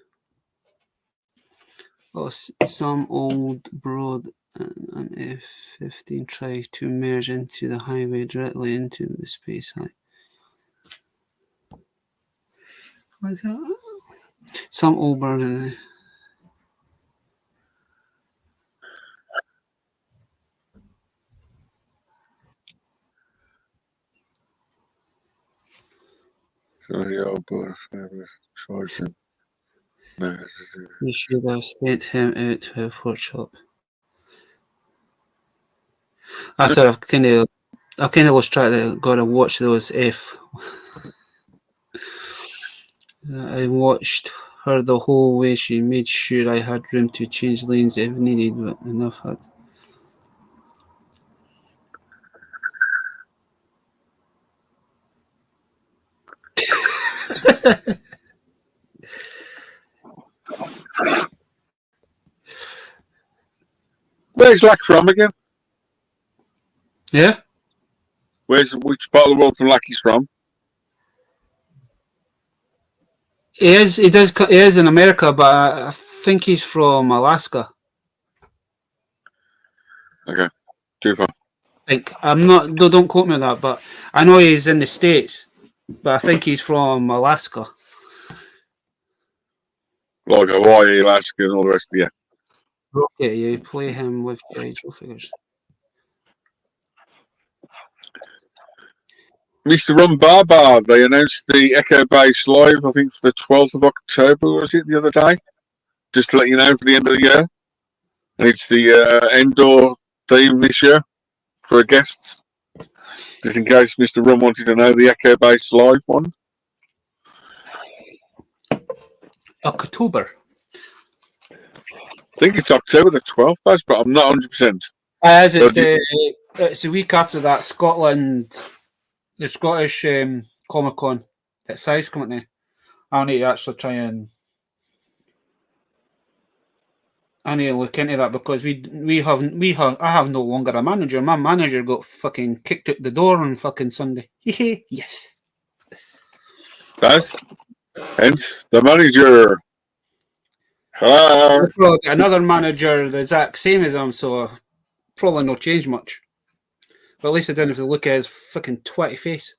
Oh, some old broad and F-15 try to merge into the highway directly into the space high. What is that? Some old bird and So the old bird charged him. No, you should have sent him out to a workshop. I sort of kind of lost track that I gotta watch those F. I watched her the whole way. She made sure I had room to change lanes if needed, but enough had. Where's Lack from again? Yeah. Which part of the world from Lucky's from? He is. He does. He is in America, but I think he's from Alaska. Okay, too far. I think I'm not. Don't quote me on that, but I know he's in the States. But I think he's from Alaska. Like Hawaii, Alaska, and all the rest of the Okay, you play him with Giant figures. Mr. Rum Barbar, they announced the Echo Base Live, I think for the 12th of October, was it, the other day? Just to let you know, for the end of the year. And it's the indoor theme this year for a guest. Just in case Mr. Rum wanted to know the Echo Base Live one. October. I think it's October the 12th, but I'm not 100%. As it's the week after that, Scotland, the Scottish Comic Con at Size Company. I need to actually try and I need to look into that because I have no longer a manager. My manager got fucking kicked out the door on fucking Sunday. Yes. That's hence the manager. Hello. Another manager the exact same as him, so probably no change much. But at least I didn't have to look at his fucking twatty face.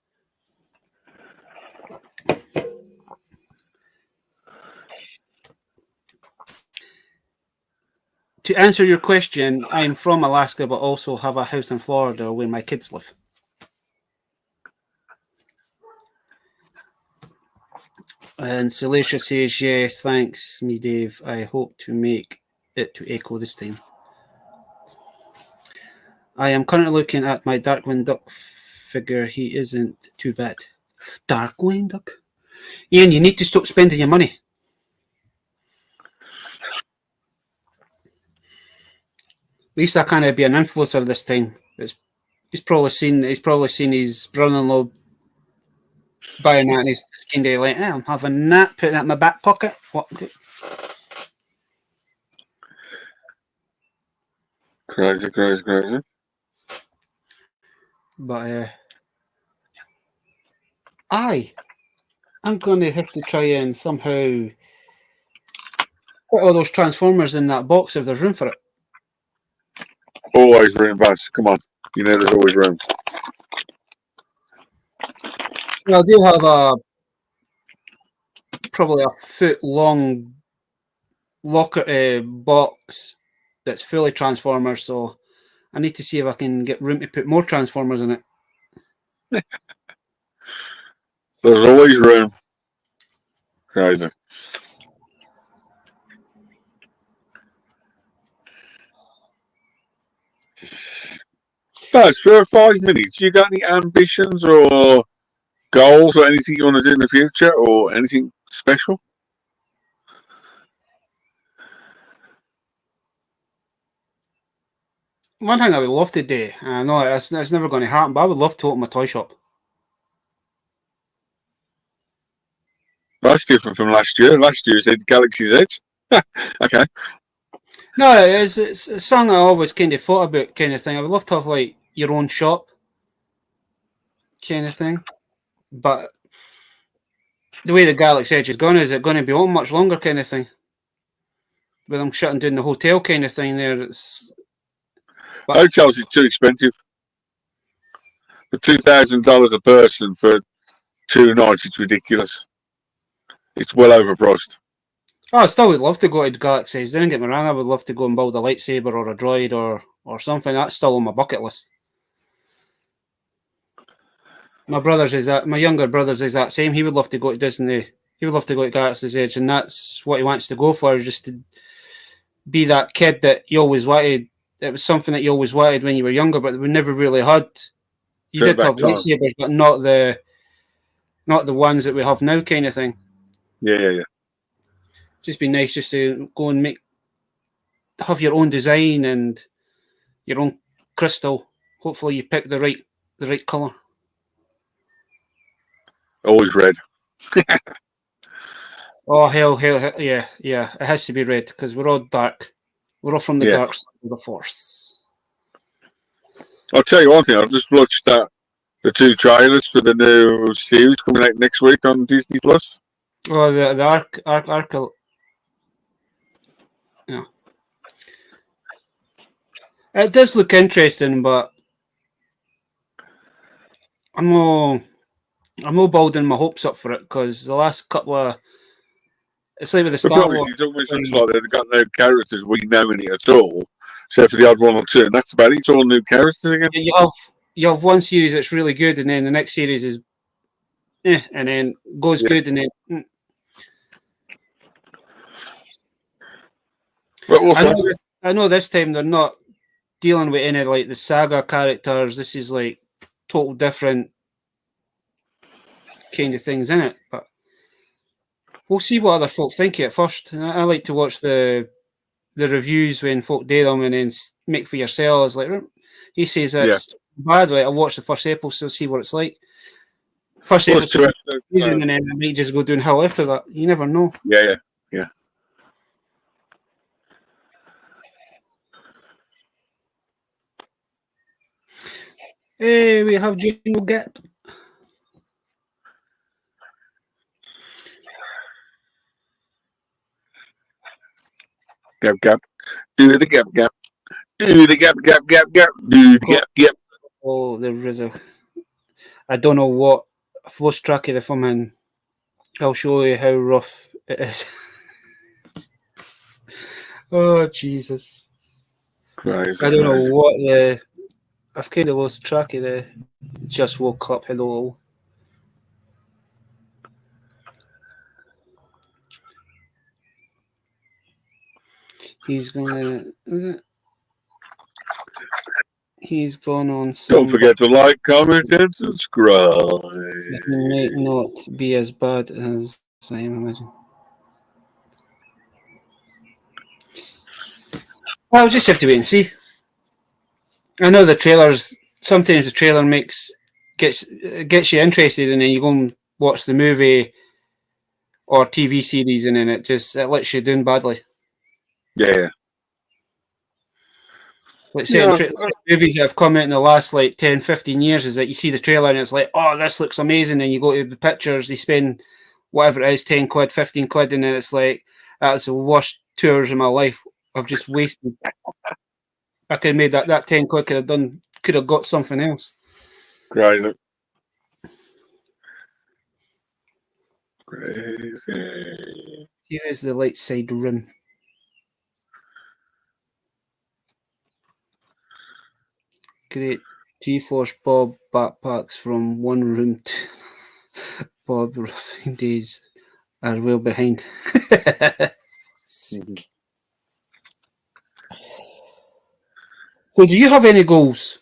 To answer your question, I am from Alaska, but also have a house in Florida where my kids live. And Celicia says, yes, thanks, me, Dave. I hope to make it to Echo this time. I am currently looking at my Darkwing Duck figure. He isn't too bad. Darkwing Duck? Ian, you need to stop spending your money. At least I can't be an influencer this time. He's probably seen his brother-in-law buying that and he's kind of like, I'm having that, putting that in my back pocket. What? Crazy. But I'm going to have to try and somehow put all those Transformers in that box if there's room for it. Always room, Baz. Come on. You know there's always room. Well, I do have probably a foot-long locker box that's fully Transformers, so I need to see if I can get room to put more Transformers in it. There's always room. Crazy. Baz, for 5 minutes, you got any ambitions or goals or anything you want to do in the future or anything special? One thing I would love to do, I know it's never going to happen, but I would love to open a toy shop. That's different from last year. Last year you said Galaxy's Edge. Okay. No, it's a song I always kind of thought about, kind of thing. I would love to have like your own shop, kind of thing. But the way the Galaxy Edge is going, is it going to be open much longer, kind of thing? With them shutting down the hotel, kind of thing. There, hotels are too expensive. For $2,000 a person for 2 nights, it's ridiculous. It's well overpriced. Oh, I still would love to go to Galaxy Edge. Don't get me wrong. I would love to go and build a lightsaber or a droid or something. That's still on my bucket list. My younger brother's is that same. He would love to go to Disney. He would love to go to Galaxy's Edge, and that's what he wants to go for, just to be that kid that you always wanted. It was something that you always wanted when you were younger, but we never really had. You did have lightsabers, but not the ones that we have now, kind of thing. Yeah. Just be nice just to go and have your own design and your own crystal. Hopefully you pick the right colour. Always red. Oh, hell, yeah. It has to be red because we're all dark. We're all from the dark side of the Force. I'll tell you one thing. I just watched the 2 trailers for the new series coming out next week on Disney Plus. Oh, the arc. Yeah, it does look interesting, but I'm no building my hopes up for it because the last couple of it's like with the The Star problem Wars. is, it's almost looks like they've got no characters we know in it at all, except for the odd one or two, and that's about it. It's all new characters again. You have one series that's really good, and then the next series is, and then goes good, and then. But I know this time they're not dealing with any like the saga characters. This is like total different kind of things in it, but we'll see what other folk think of it first. I like to watch the reviews when folk do them and then make for yourselves. Like he says it's bad. Like I'll watch the first episode, see what it's like. First episode, and then I might just go downhill after that. You never know. Yeah. Hey, we have Jingle Gap. Gap. Do the gap. Do the gap. Do the gap. Oh, there is a. I don't know what I've lost track of the film, and I'll show you how rough it is. Oh Jesus! Crazy, I don't know what the. I've kind of lost track of the. Just woke up. Hello. He's gonna. He's gone on. Don't forget to like, comment, and subscribe. It might not be as bad as I imagine. I'll just have to wait and see. I know the trailers. Sometimes the trailer gets you interested, and then you go and watch the movie or TV series, and then it lets you down badly. Yeah. Like certain movies that have come out in the last like 10, 15 years is that you see the trailer and it's like, oh, this looks amazing, and you go to the pictures, you spend whatever it is, 10 quid, 15 quid, and then it's like, that's the worst 2 hours of my life I've just wasted. I could have made that 10 quid could have got something else. Crazy. Here is the light side rim. Great G-Force Bob backpacks from one room to Bob roughing days are well behind. So do you have any goals?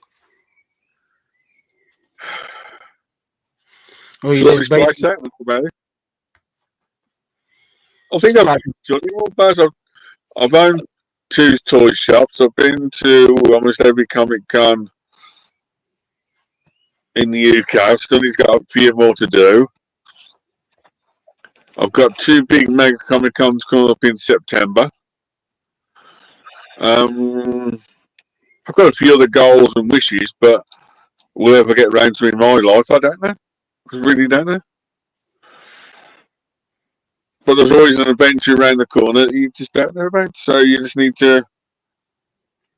Oh, you just I think I've owned 2 toy shops. I've been to almost every Comic Con in the UK. I've still got a few more to do. I've got 2 big mega Comic Cons coming up in September. I've got a few other goals and wishes, but will I ever get round to in my life? I don't know. I really don't know. But there's always an adventure around the corner that you just don't know about. So you just need to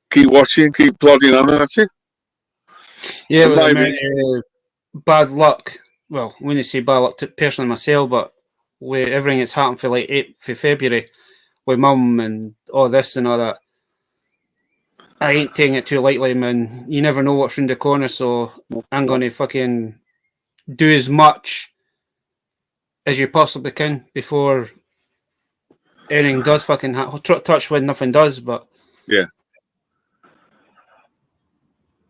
keep watching, keep plodding on, and that's it. Yeah, well, bad luck. Well, when you say bad luck to personally myself, but with everything that's happened for like 8th of February with mum and all this and all that, I ain't taking it too lightly, man. You never know what's round the corner, so I'm going to fucking do as much as you possibly can before anything does fucking touch when nothing does, but yeah.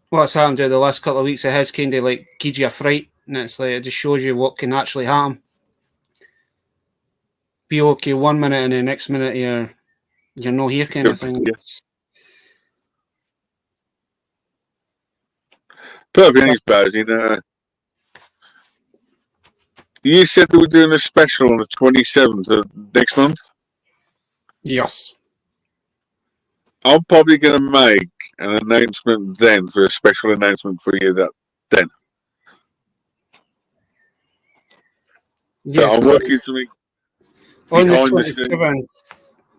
What's happened to the last couple of weeks, it has kind of like gives you a fright, and it's like it just shows you what can actually happen. Be okay 1 minute and the next minute you're no here kind of thing. Yes. Perfect things, Baz. You said they were doing a special on the 27th of next month. Yes. I'm probably going to make an announcement then, for a special announcement for you then. Yes, So I'm working something on the behind the scenes. 27th,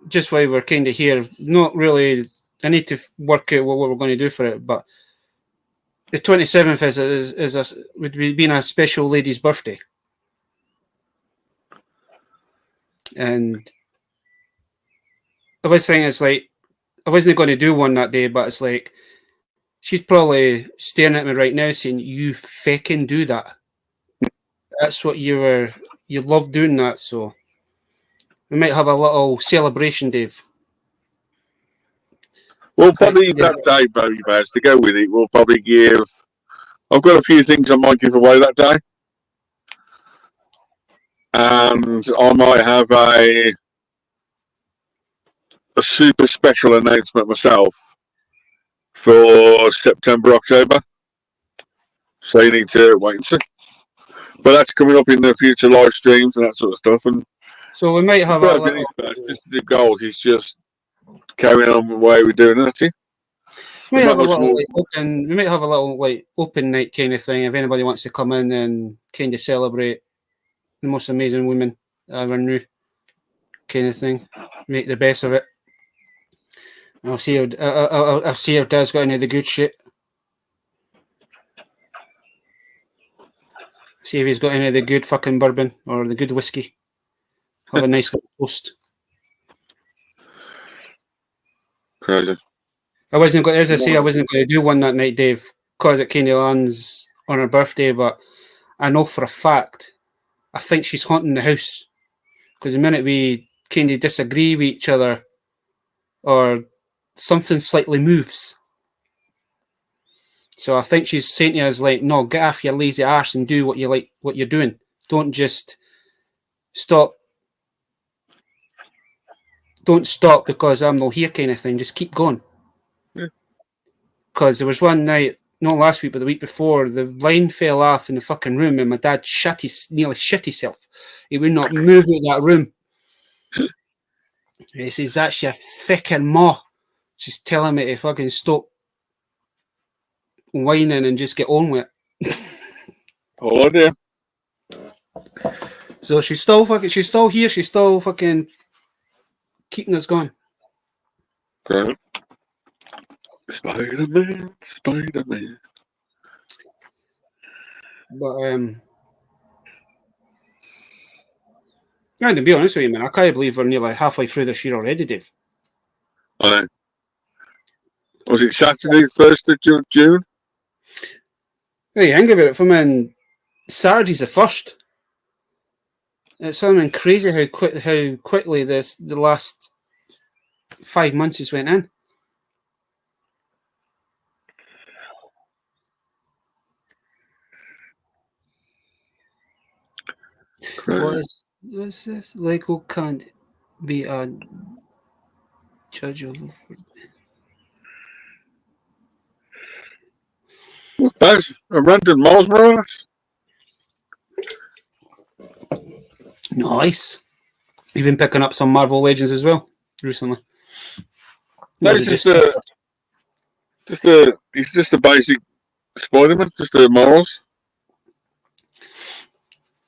just while we're kind of here, not really, I need to work out what we're going to do for it, but the 27th would be being a special lady's birthday. And I was thinking, it's like, I wasn't going to do one that day, but it's like, she's probably staring at me right now saying, "You fucking do that. That's what you love doing that." So we might have a little celebration, Dave. We'll probably that day, Barry Baz, to go with it. We'll probably give. I've got a few things I might give away that day, and I might have a super special announcement myself for September, October. So you need to wait and see. But that's coming up in the future live streams and that sort of stuff. And so we might have a little. Just the goals is just carrying on the way we're doing it. We might have a little like open night kind of thing. If anybody wants to come in and kind of celebrate the most amazing woman I ever knew, kind of thing, make the best of it. I'll see if Dad's got any of the good shit. See if he's got any of the good fucking bourbon or the good whiskey. Have a nice little toast. Crazy. I wasn't going to do one that night, Dave, because it kind of lands on her birthday. But I know for a fact, I think she's haunting the house. Because the minute we kind of disagree with each other, or something slightly moves. So I think she's saying to us, like, no, get off your lazy arse and do what you're doing. Don't just stop. Don't stop because I'm not here, kind of thing. Just keep going. Because there was one night, not last week, but the week before, the line fell off in the fucking room and my dad nearly shit himself. He would not move out of that room. He says, "That's your fucking ma." She's telling me to fucking stop whining and just get on with it. Oh dear. So she's still here. She's still fucking keeping us going. Great. Spider-Man. But yeah, to be honest with you, man, I can't believe we're nearly halfway through this year already, Dave. I know. Was it Saturday, 1st of June? Hey, you think about it, for me, Saturday's the 1st. It's something crazy how quickly the last 5 months has went in. What's this? Lego can't be a judge of. That's a random Miles Morales. Nice. You've been picking up some Marvel Legends as well recently. That's he's just a basic Spider-Man, just a Miles.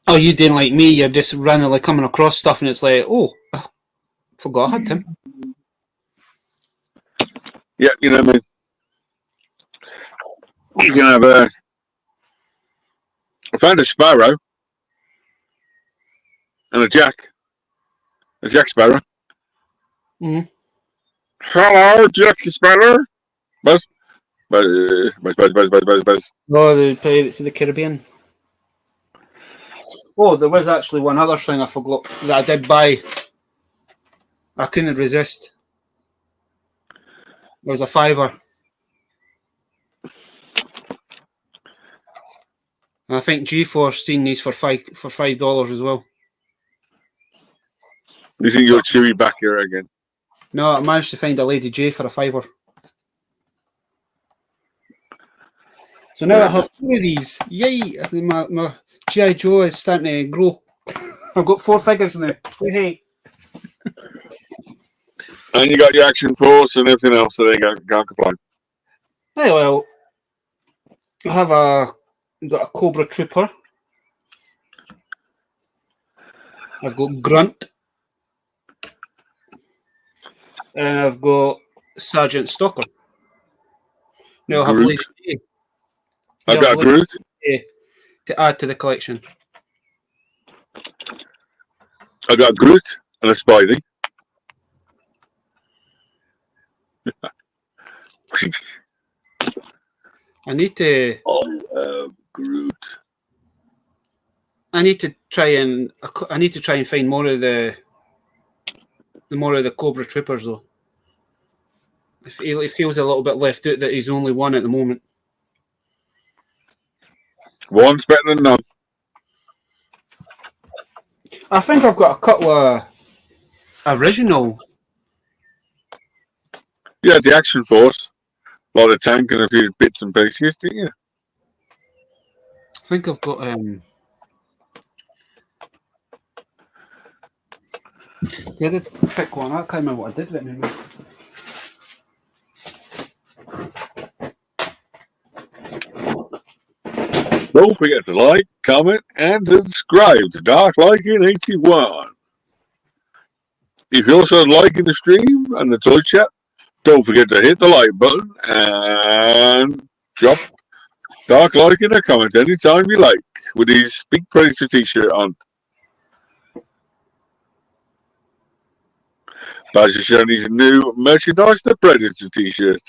Oh, you didn't like me. You're just randomly coming across stuff, and it's like, oh, I forgot I had him. Yeah, you know what I mean. You can have I found a Sparrow and a Jack Sparrow. Mm-hmm. Hello, Jack Sparrow. Buzz. Oh, the Pirates of the Caribbean. Oh, there was actually one other thing I forgot that I did buy. I couldn't resist. It was a $5. And I think G-Force seen these for $5 as well. You think you're Chewy back here again? No, I managed to find a Lady J for a $5. So now I have 4 of these. Yay! I think my G.I. Joe is starting to grow. I've got 4 figures now. Hey. And you got your Action Force and everything else, so there you go. Can't complain. Hey, well, I have got a Cobra Trooper. I've got Grunt. And I've got Sergeant Stalker. Now I have Groot. Lady A. I've got a Lady Groot. A to add to the collection. I've got a Groot and a Spidey. I need to Groot. I need to try and find more of the Cobra Troopers though. It feels a little bit left out that he's only one at the moment. One's better than none. I think I've got a couple of original. Yeah, the Action Force. A lot of tank and a few bits and pieces, didn't you? I think I've got the other pick one. I can't remember what I did. Let me know. Don't forget to like, comment, and subscribe to Dark Liking 81. If you're also liking the stream and the toy chat, don't forget to hit the like button and drop Dark Liking a comment anytime you like with his Big Predator t-shirt on. Baz is showing his new merchandise, the Predator t-shirt.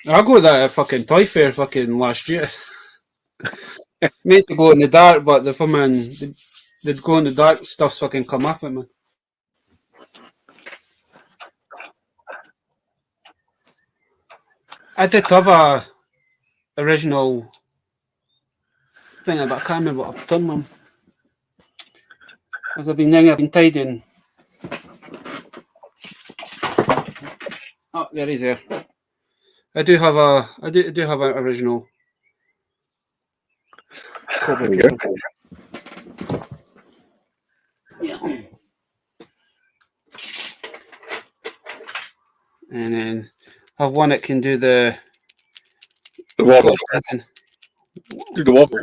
I got that at fucking Toy Fair fucking last year. Meant to go in the dark, but the the glow in the dark stuff's fucking come off it, man. I did have a original thing, but I can't remember what I've done, man. As I've been tidying. Oh, there he's there. I do have an original Cobra Trooper. Yeah. And then I have one that can do the wobble. Do the wobble.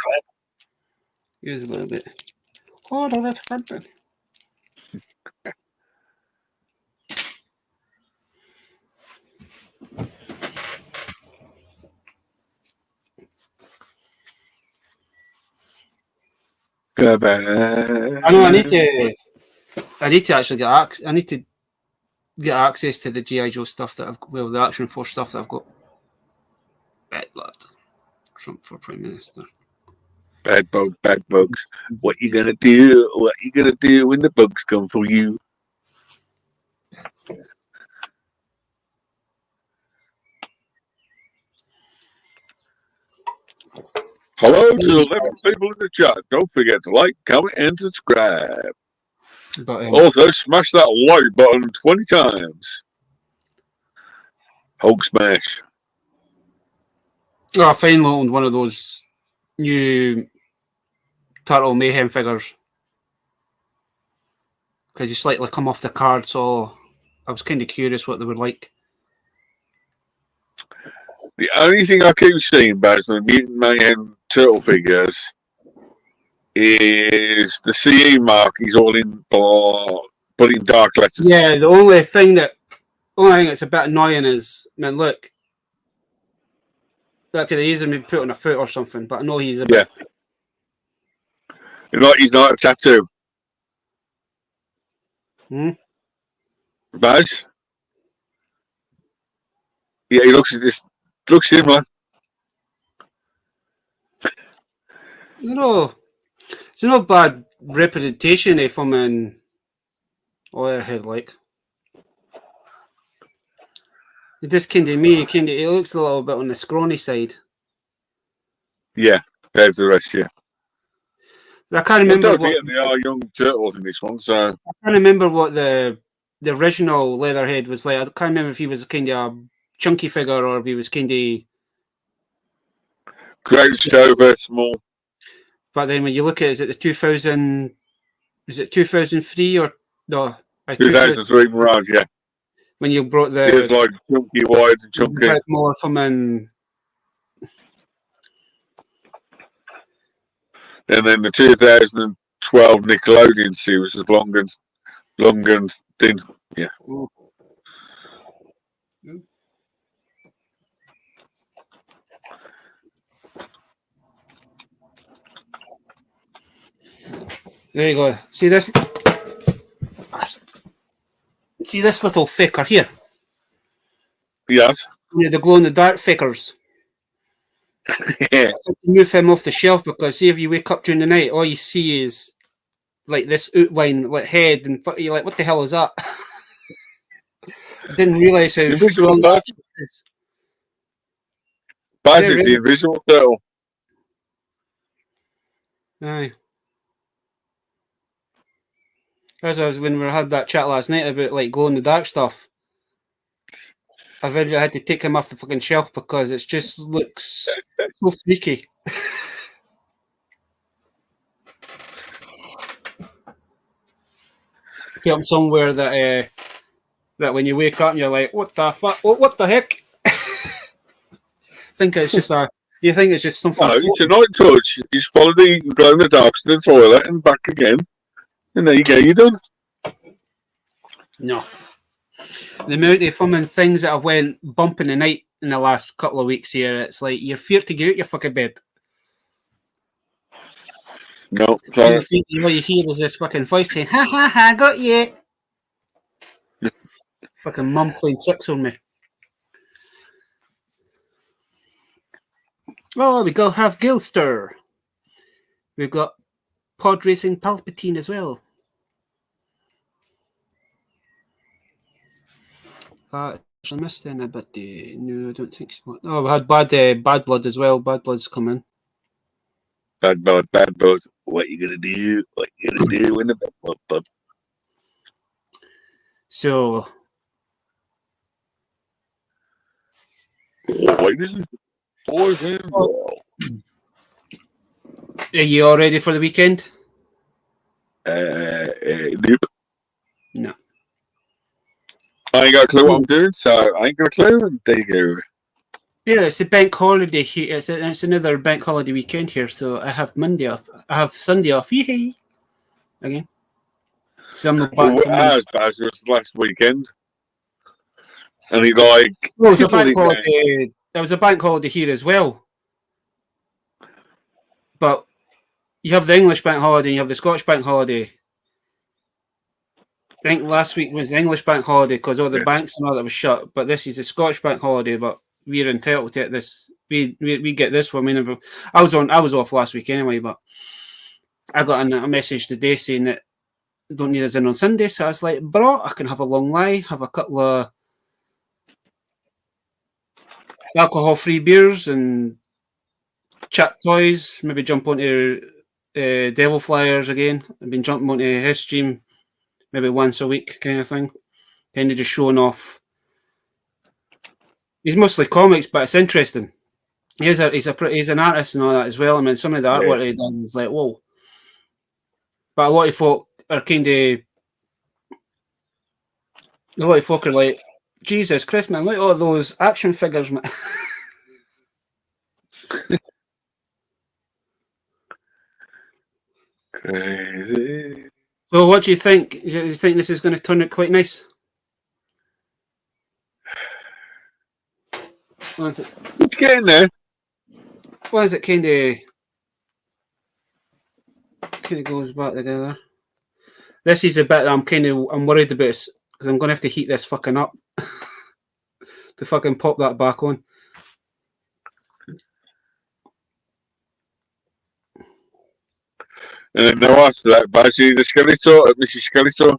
Use a little bit. Oh, no, that's fun. I know. I need to actually get access. I need to get access to the GI Joe stuff that the Action Force stuff that I've got. Bad blood. Trump for Prime Minister. Bad bugs. What you gonna do? What you gonna do when the bugs come for you? Hello to the 11 people in the chat. Don't forget to like, comment, and subscribe. But, also, smash that like button 20 times. Hulk smash. I finally owned one of those new Turtle Mayhem figures. Because you slightly come off the card, so I was kind of curious what they were like. The only thing I keep seeing, Baz, with Mutant Mayhem turtle figures is the CE mark is all in put in dark letters. Yeah, the only thing that's a bit annoying is, man, look, that could have easily been put on a foot or something, but I know he's a bit. He's not a tattoo. Baz? Yeah, he looks similar. It's no bad representation of him in Leatherhead, like. It just kind of he looks a little bit on the scrawny side. Yeah, there's the rest, yeah. I can't remember they are young turtles in this one, so. I can't remember what the original Leatherhead was like. I can't remember if he was kind of a chunky figure or if he was kind of crouched over, small. But then when you look at it, is it the 2000? Is it 2003 or no? 2003 Mirage, yeah. when you brought It was the like chunky wide and chunky. bit more from in. And then the 2012 Nickelodeon series was long and thin. Yeah. There you go. See this? See this little faker here? Yes. Yeah, the glow in the dark fakers. Yeah. Move him off the shelf because see if you wake up during the night, all you see is like this outline, like head, and you're like, what the hell is that? I didn't realise how Invisible strong Buzz. that is. Buzz Yeah, is the really. invisible turtle. Aye. As I was when we had that chat last night about like glow in the dark stuff. I had to take him off the fucking shelf because it just looks so freaky. Get him somewhere that when you wake up and you're like, what the fuck? What the heck? think it's just a. You think it's just something? No, it's a night touch. You just follow the glow in the dark to the toilet and back again. And there you go, you're done. No. The amount of fucking things that have went bump in the night in the last couple of weeks here, it's like you're feared to get out your fucking bed. No, sorry. All you hear is this fucking voice saying, ha ha ha, got you. Fucking mum playing tricks on me. Oh, we go have Gilster. We've got Pod Racing Palpatine as well. I missed any, but no, I don't think so. Oh, we had Bad Blood as well. Bad Blood's coming. Bad blood. What you gonna do? What you gonna do when the bad blood? So, Boys and girls. Are you all ready for the weekend? Nope. No. I ain't got a clue what I'm doing, so I ain't got a clue, and there you go. Yeah, it's a bank holiday here. It's another bank holiday weekend here, so I have Monday off. I have Sunday off. Yay! Again. So I'm not back. Well, ours was last weekend. And he like... Well, it was a bank holiday. There was a bank holiday here as well. But you have the English bank holiday and you have the Scottish bank holiday. I think last week was the English bank holiday because all the banks and all that was shut. But this is the Scottish bank holiday, but we're entitled to this. We get this one. I mean, I was off last week anyway, but I got a message today saying that don't need us in on Sunday. So I was like, bro, I can have a long lie, have a couple of alcohol-free beers and chat toys, maybe jump onto Devil Flyers again. I've been jumping onto his stream maybe once a week kind of thing. Kind of just showing off. He's mostly comics, but it's interesting. He's an artist and all that as well. I mean, some of the artwork he done was like, whoa. But a lot of folk are like, Jesus Christ, man, look at all those action figures, man. Crazy. So what do you think? Do you think this is going to turn out quite nice? It's getting there. Why is it kind of goes back together? This is a bit I'm worried about because I'm going to have to heat this fucking up to fucking pop that back on. And then after that, Bazzy the Skeletor at Mrs. Skeletor.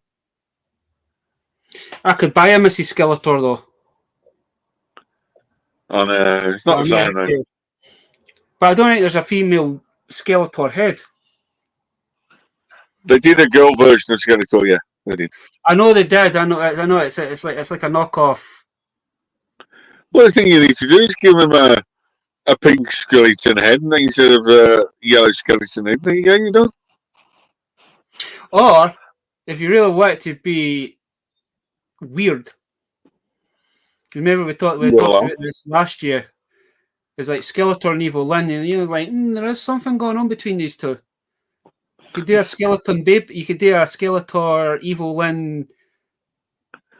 I could buy a Mrs. Skeletor though. Oh no, it's not the same though. But I don't think there's a female Skeletor head. They did a girl version of Skeletor, yeah, they did. I know they did. I know. It's like a knockoff. Well, the thing you need to do is give them a pink skeleton head instead of a yellow skeleton head. There you go, you're done. Or if you really want it to be weird, Remember we talked about this last year. It's like Skeletor and Evil Lyn, and you know, like there is something going on between these two. You could do a skeleton babe. You could do a Skeletor Evil Lyn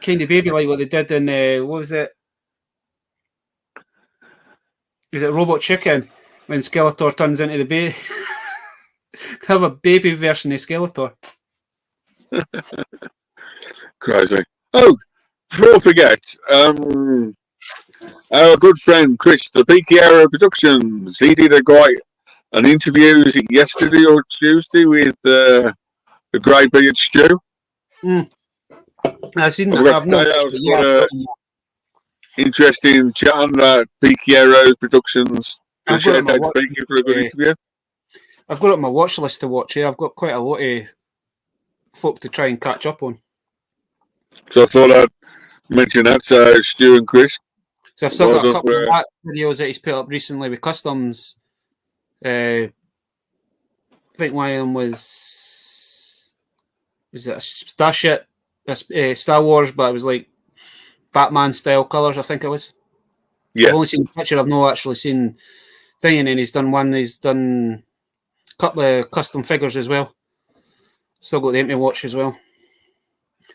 kind of baby, like what they did in what was it? Is it Robot Chicken when Skeletor turns into the baby? Have a baby version of Skeletor. Crazy. Oh, before I forget, our good friend Chris, the Peaky Arrow Productions, he did an interview, was it yesterday or Tuesday, with the Greybeard Stew. I've seen that. I've got interesting chat on that Peaky Arrow Productions. Appreciate that speaking for a good interview. I've got it on my watch list to watch. I've got quite a lot of folk to try and catch up on. So I thought I'd mention that. So Stu and Chris. So I've still got a couple of videos that he's put up recently with customs. I think one of them was it a Starship, Star Wars, but it was like Batman style colours, I think it was. Yeah. I've only seen the picture, I've not actually seen thing, and he's done a couple of custom figures as well. Still got them to watch as well.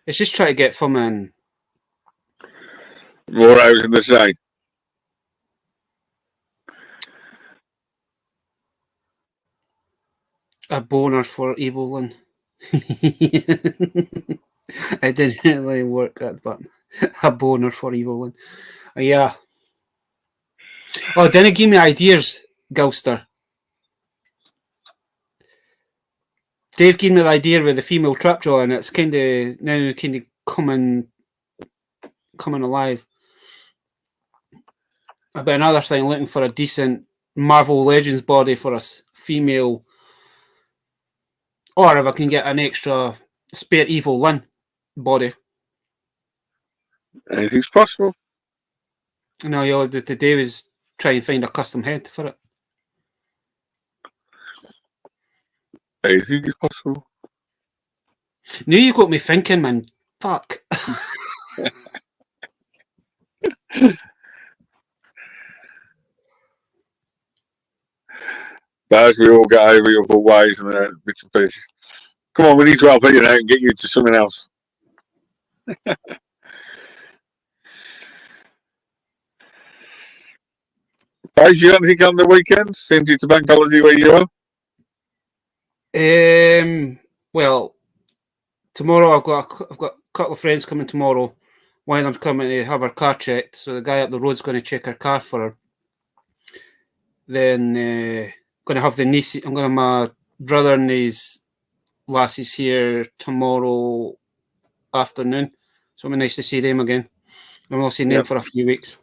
It's just trying to get from in. What I was going to say. A boner for Evil Lyn. I didn't really work that, but a boner for Evil Lyn. Yeah. Oh, then it gave me ideas, Gulster. Dave gave me the idea with the female trapjaw, and it's kind of coming alive. But another thing, looking for a decent Marvel Legends body for a female, or if I can get an extra spare Evil Lyn body. Anything's possible. No, today was trying to find a custom head for it. Anything is possible. Now you got me thinking, man. Fuck. But as we all get over your full ways and bits and pieces. Come on, we need to help you now and get you to something else. Guys, you got anything on the weekend since it's a bank holiday where you are? Well, tomorrow I've got a couple of friends coming tomorrow. One of them's coming to have her car checked, so the guy up the road's going to check her car for her. Then going to have the niece. I'm going to have my brother and his lassies here tomorrow afternoon, so it'll be nice to see them again. I'm not seeing them for a few weeks.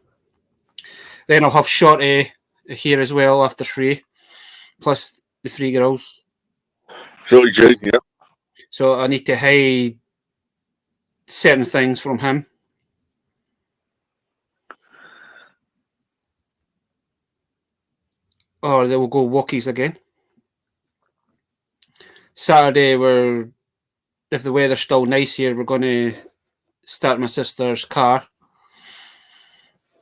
Then I'll have Shorty here as well after 3, plus the 3 girls. Shorty G, yeah. So I need to hide certain things from him. Or they will go walkies again. Saturday, if the weather's still nice here, we're going to start my sister's car.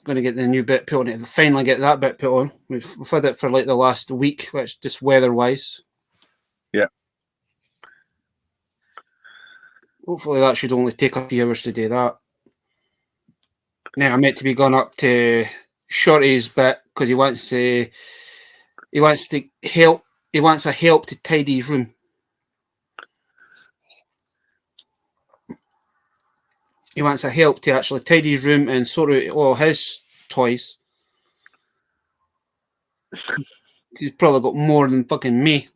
Going to get the new bit put on it. Finally get that bit put on. We've had it for like the last week, which just weather-wise. Yeah. Hopefully that should only take a few hours to do that. Then I'm meant to be going up to Shorty's bit because he wants to help. He wants a help to tidy his room. He wants a help to actually tidy his room and sort out all his toys. He's probably got more than fucking me.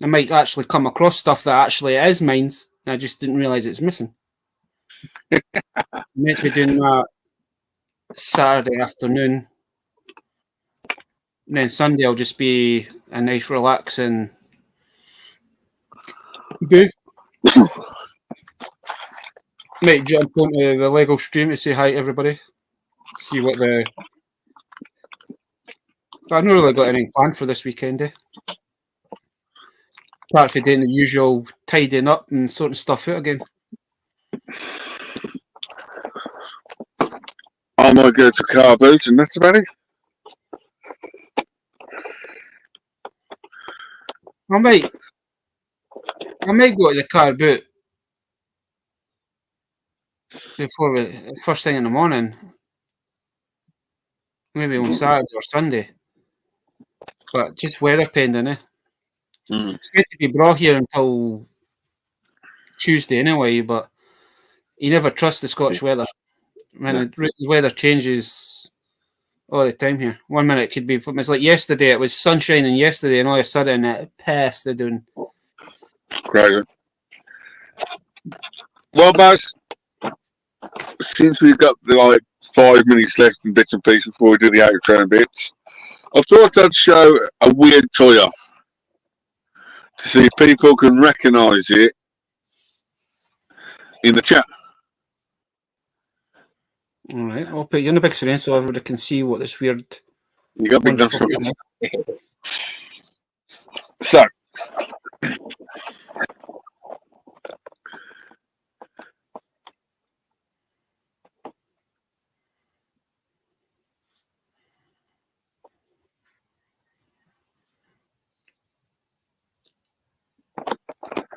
I might actually come across stuff that actually is mine. I just didn't realise it's missing. I'm meant to be doing that Saturday afternoon. And then Sunday will just be a nice relaxing day. Might jump onto the Lego stream to say hi to everybody. See what I've not really got anything planned for this weekend, apart from doing the usual tidying up and sorting stuff out again. might go to car boot, and that's about it. I might go to the car boot before first thing in the morning. Maybe on Saturday or Sunday. But just weather pending, eh? It's meant to be brought here until Tuesday anyway, but you never trust the Scottish weather. When the weather changes all the time here. 1 minute it could be, it's like yesterday, it was sunshining yesterday, and all of a sudden it passed the doing. Crazy. Well, Baz, since we've got like 5 minutes left in bits and pieces before we do the outro and bits, I thought I'd show a weird toy off to see if people can recognise it in the chat. All right, I'll put you on the big screen so everybody can see what this weird. You got big enough for me. So,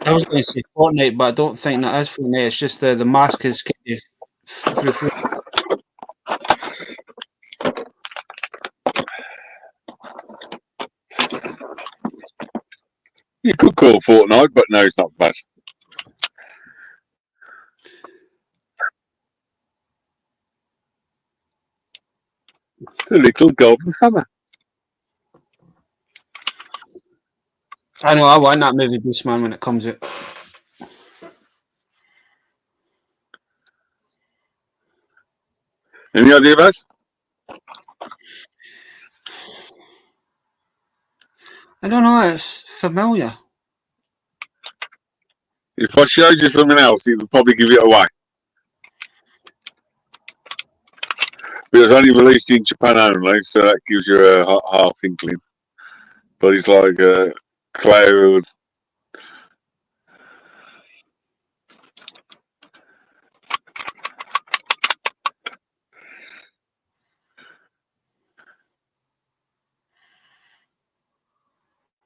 I was going to say Fortnite, but I don't think that is Fortnite. It's just the mask is kind of. you could call Fortnite, but no, it's not bad. It's a little golden hammer. I know, I want that movie Beastman when it comes out. Any idea, Baz? I don't know, it's familiar. If I showed you something else, it would probably give it away. But it was only released in Japan only, so that gives you a half inkling. But it's like a cloud.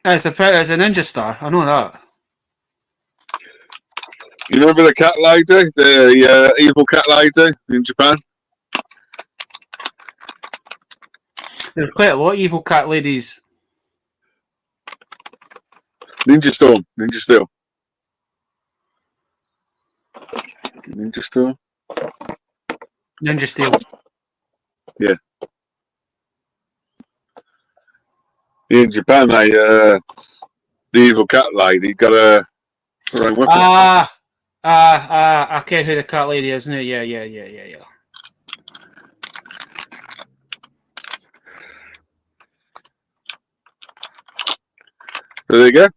It's a ninja star, I know that. You remember the cat lady, the evil cat lady in Japan? There's quite a lot of evil cat ladies. Ninja Storm, Ninja Steel. Ninja Storm? Ninja Steel. Yeah. In Japan, the evil cat lady got her own weapon. I care who the cat lady is, isn't it? Yeah. So there you go.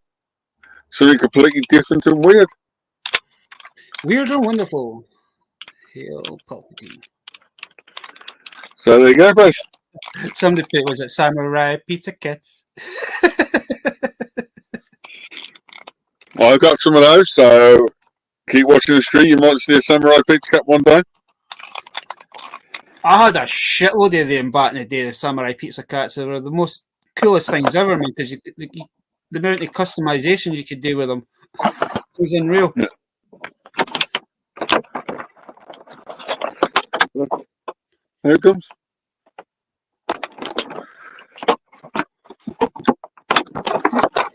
Something completely different and weird. Weird and wonderful. Hail Palpatine. So there you go, guys. Somebody put, was it Samurai Pizza Kits? I've got some of those, so keep watching the stream. You might see a Samurai Pizza Cat one day. I had a shitload of them back in the day, the Samurai Pizza Cats. They were the most coolest things ever, man, because the amount of customization you could do with them was unreal. Yeah. Here it comes.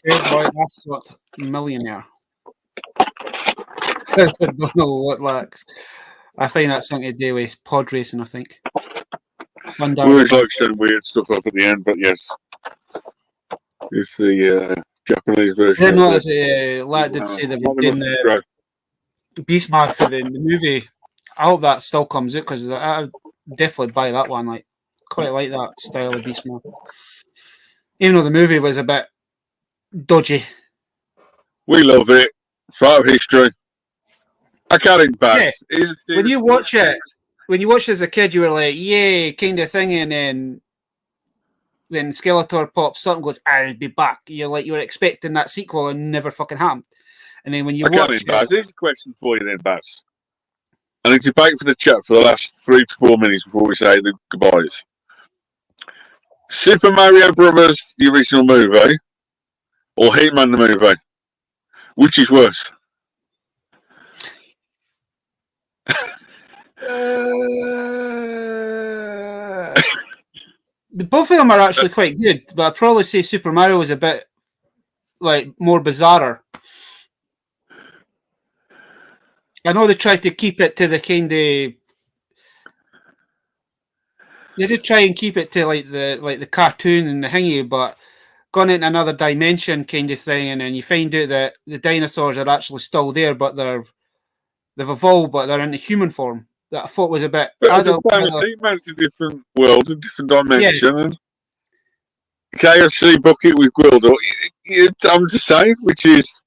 Good boy, that's what millionaire. I don't know what lacks. I think that's something to do with pod racing, I think. We always like showing weird stuff up at the end, but yes. It's the Japanese version. I noticed lad did say that we've done the Beastman for the movie. I hope that still comes out because I definitely buy that one. Like, quite like that style of Beastman. Even though the movie was a bit dodgy. We love it. It's part of history. I can't bad. Yeah. When you watch it as a kid, you were like, yay, kind of thing, and then when Skeletor pops up and goes, I'll be back, you were expecting that sequel and never fucking happened. And then when you watch it, Baz, here's a question for you then, Baz. and a debate for the chat for the last 3 to 4 minutes before we say the goodbyes. Super Mario Brothers, the original movie, or He-Man the movie? Which is worse? Both of them are actually quite good, but I'd probably say Super Mario was a bit more bizarre. I know they tried to keep it to the kind of. They did try and keep it to the cartoon and the hingy, but gone into another dimension kind of thing, and then you find out that the dinosaurs are actually still there, but they've evolved, but they're in a human form. That I thought was a bit. He-Man's a different world, a different dimension. Yeah. And KFC bucket with Gwildo. I'm just saying, which is,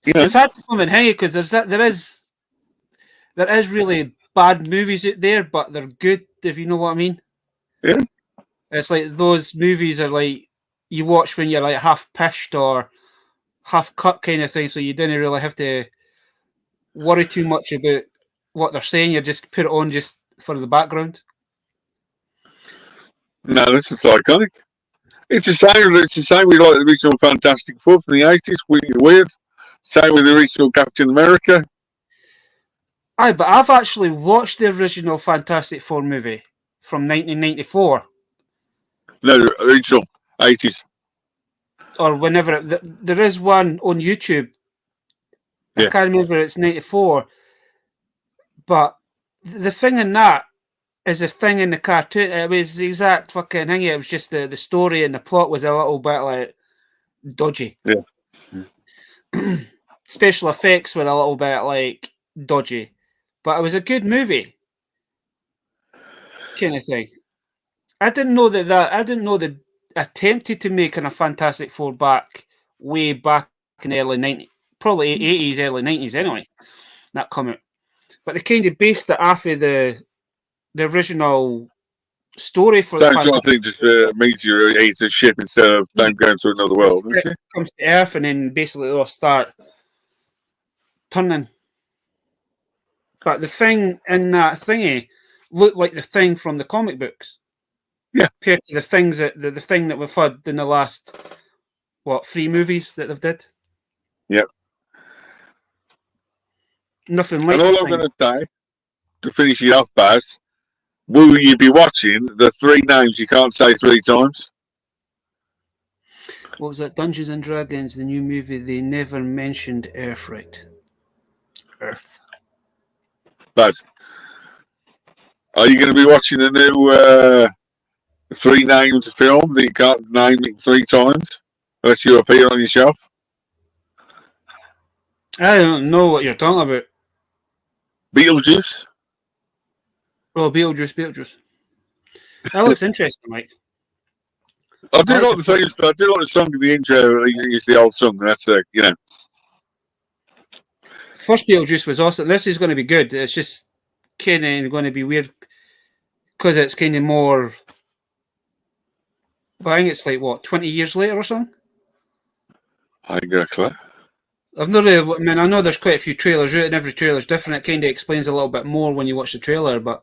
it's hard to come in hingy because there is really bad movies out there, but they're good, if you know what I mean. Yeah. It's like those movies are like you watch when you're like half pissed or half cut kind of thing, so you didn't really have to worry too much about what they're saying. You just put it on just for the background. No, this is iconic. It's the same with like the original Fantastic Four from the 80s. Weird. Same with the original Captain America. Aye, but I've actually watched the original Fantastic Four movie from 1994. No, the original 80s. Or whenever. There is one on YouTube. Yeah. I can't remember, it's 94. But the thing in that is a thing in the cartoon. It was the exact fucking thing. It was just the story and the plot was a little bit like dodgy. Yeah. Special effects were a little bit like dodgy. But it was a good movie. Kind of thing. I didn't know they attempted to make a Fantastic Four way back in the early 90s, probably 80s, early 90s anyway, that come out. But they kind of based it off of the original story for the Fantastic Four. Just meteor eats a ship instead of them going to another world. It comes to Earth and then basically they'll start turning. But the thing in that thingy looked like the thing from the comic books. Yeah. Compared to the things the thing that we've had in the last 3 movies that they've did. Yep. Nothing like. And all I'm going to say to finish it off, Baz, will you be watching the 3 names you can't say 3 times? What was that? Dungeons and Dragons, the new movie. They never mentioned Earth, right? Earth. Baz, are you going to be watching the new 3 names film that you can't name it 3 times unless you appear on your shelf? I don't know what you're talking about. Beetlejuice? Oh, Beetlejuice. That looks interesting, Mike. I do like the things. I do like the song in the intro. It's the old song. That's First Beetlejuice was awesome. This is going to be good. It's just kind of going to be weird because it's kind of more. I think it's like 20 years later or something. I ain't got a clue. I've not really. I mean, I know there's quite a few trailers out, and every trailer's different. It kind of explains a little bit more when you watch the trailer, but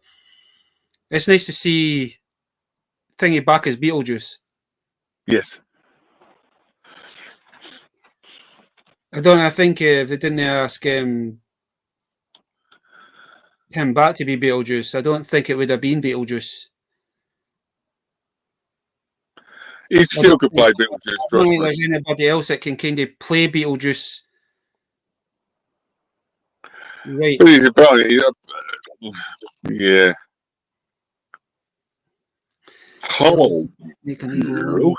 it's nice to see Thingy back as Beetlejuice. Yes. I think if they didn't ask him back to be Beetlejuice, I don't think it would have been Beetlejuice. He still could play Beetlejuice. I don't think there's anybody else that can kind of play Beetlejuice. Right. But he's probably, yeah. Oh, Make an evil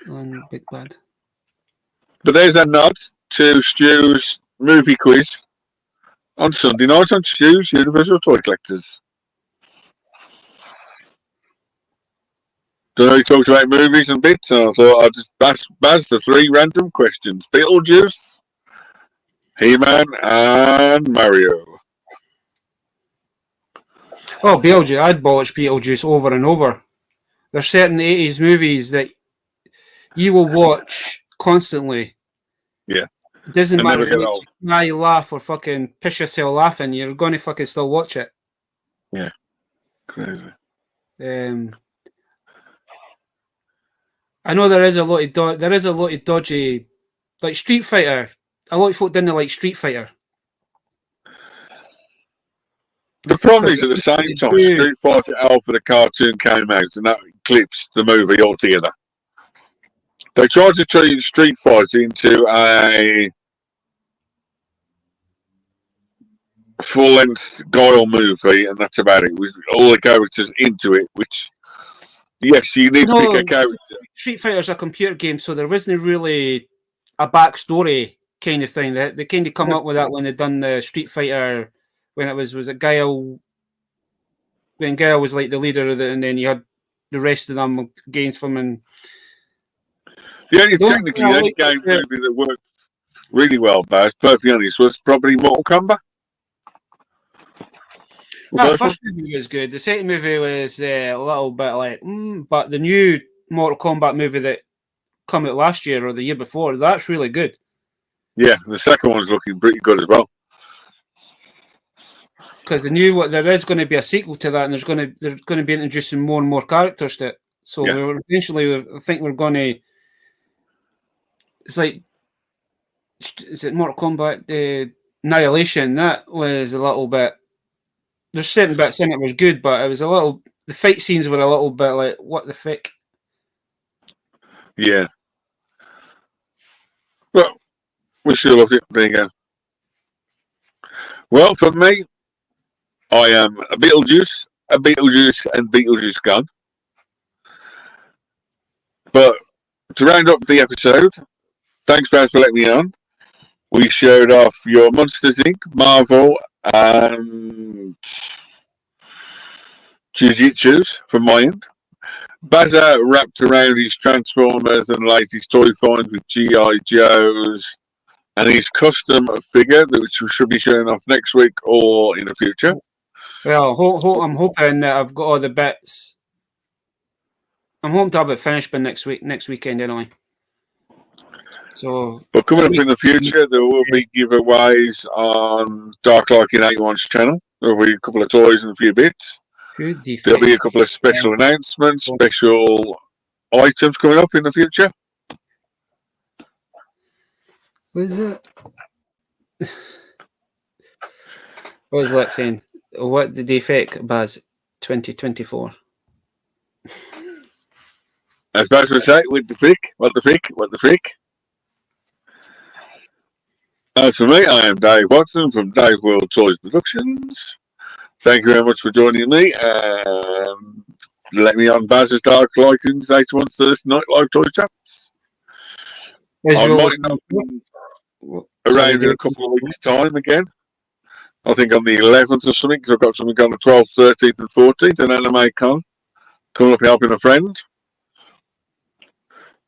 on Big Bad. But there's a nod to Stu's movie quiz on Sunday night on Stu's Universal Toy Collectors. Don't know, he talked about movies and bits, and I thought I'd just buzz the 3 random questions. Beetlejuice, He-Man, and Mario. Oh, Beetlejuice. I'd watch Beetlejuice over and over. There's certain 80s movies that you will watch constantly. Yeah. It doesn't And matter never get if old. you laugh or fucking piss yourself laughing, you're going to fucking still watch it. Yeah. Crazy. I know there is a lot of dodgy, like Street Fighter. A lot of folk didn't like Street Fighter. The problem is at the same time, Street Fighter Alpha, the cartoon, came out and that eclipsed the movie altogether. They tried to turn Street Fighter into a full-length Guile movie, and that's about it. With all the characters into it, which, yes, you need to pick a character. Street Fighter's a computer game, so there wasn't really a backstory kind of thing. They kind of come up with that when they done the Street Fighter, when it was it Guile, when Guile was like the leader of it, and then you had the rest of them against him. And the only game movie that worked really well, Baz, perfectly honest, was probably Mortal Kombat. The first movie was good. The second movie was a little bit like, but the new Mortal Kombat movie that came out last year or the year before, that's really good. Yeah, the second one's looking pretty good as well. Because they knew there is going to be a sequel to that, and they're going to be introducing more and more characters to it. So I think we're going to. It's like, is it Mortal Kombat Annihilation? That was a little bit. There's certain bits in it was good, but it was a little. The fight scenes were a little bit like, what the fuck? Yeah. Well, we still loved it. There you go. Well, for me, I am a Beetlejuice, and Beetlejuice gun. But to round up the episode, thanks, Brad, for letting me on. We showed off your Monsters Inc., Marvel, and Jiu-Jitsu's from my end. Bazza wrapped around his Transformers and latest toy finds with G.I. Joes and his custom figure, which should be showing off next week or in the future. Well, I'm hoping that I've got all the bits. I'm hoping to have it finished by next weekend anyway. So, but coming up in the future, there will be giveaways on Dark Liking 81's channel. There will be a couple of toys and a few bits. There'll be a couple of special announcements, special items coming up in the future. What is it? What was Lex saying? What did they fake, Baz? 2024. As Baz would say, what the frick. As for me, I am Dave Watson from Dave World Toys Productions. Thank you very much for joining me. Let me on Baz's Dark Likings 81 Thursday night live toy chats. I might not be around in a couple of weeks' time again. I think on the 11th or something, because I've got something on the 12th, 13th, and 14th, an anime con coming up helping a friend.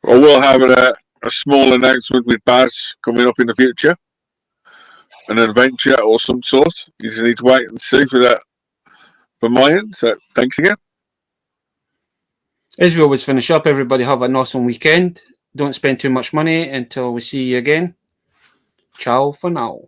I will have a small announcement with Baz coming up in the future. An adventure or some sort. You just need to wait and see for that from my end. So thanks again. As we always finish up, everybody have an awesome weekend. Don't spend too much money until we see you again. Ciao for now.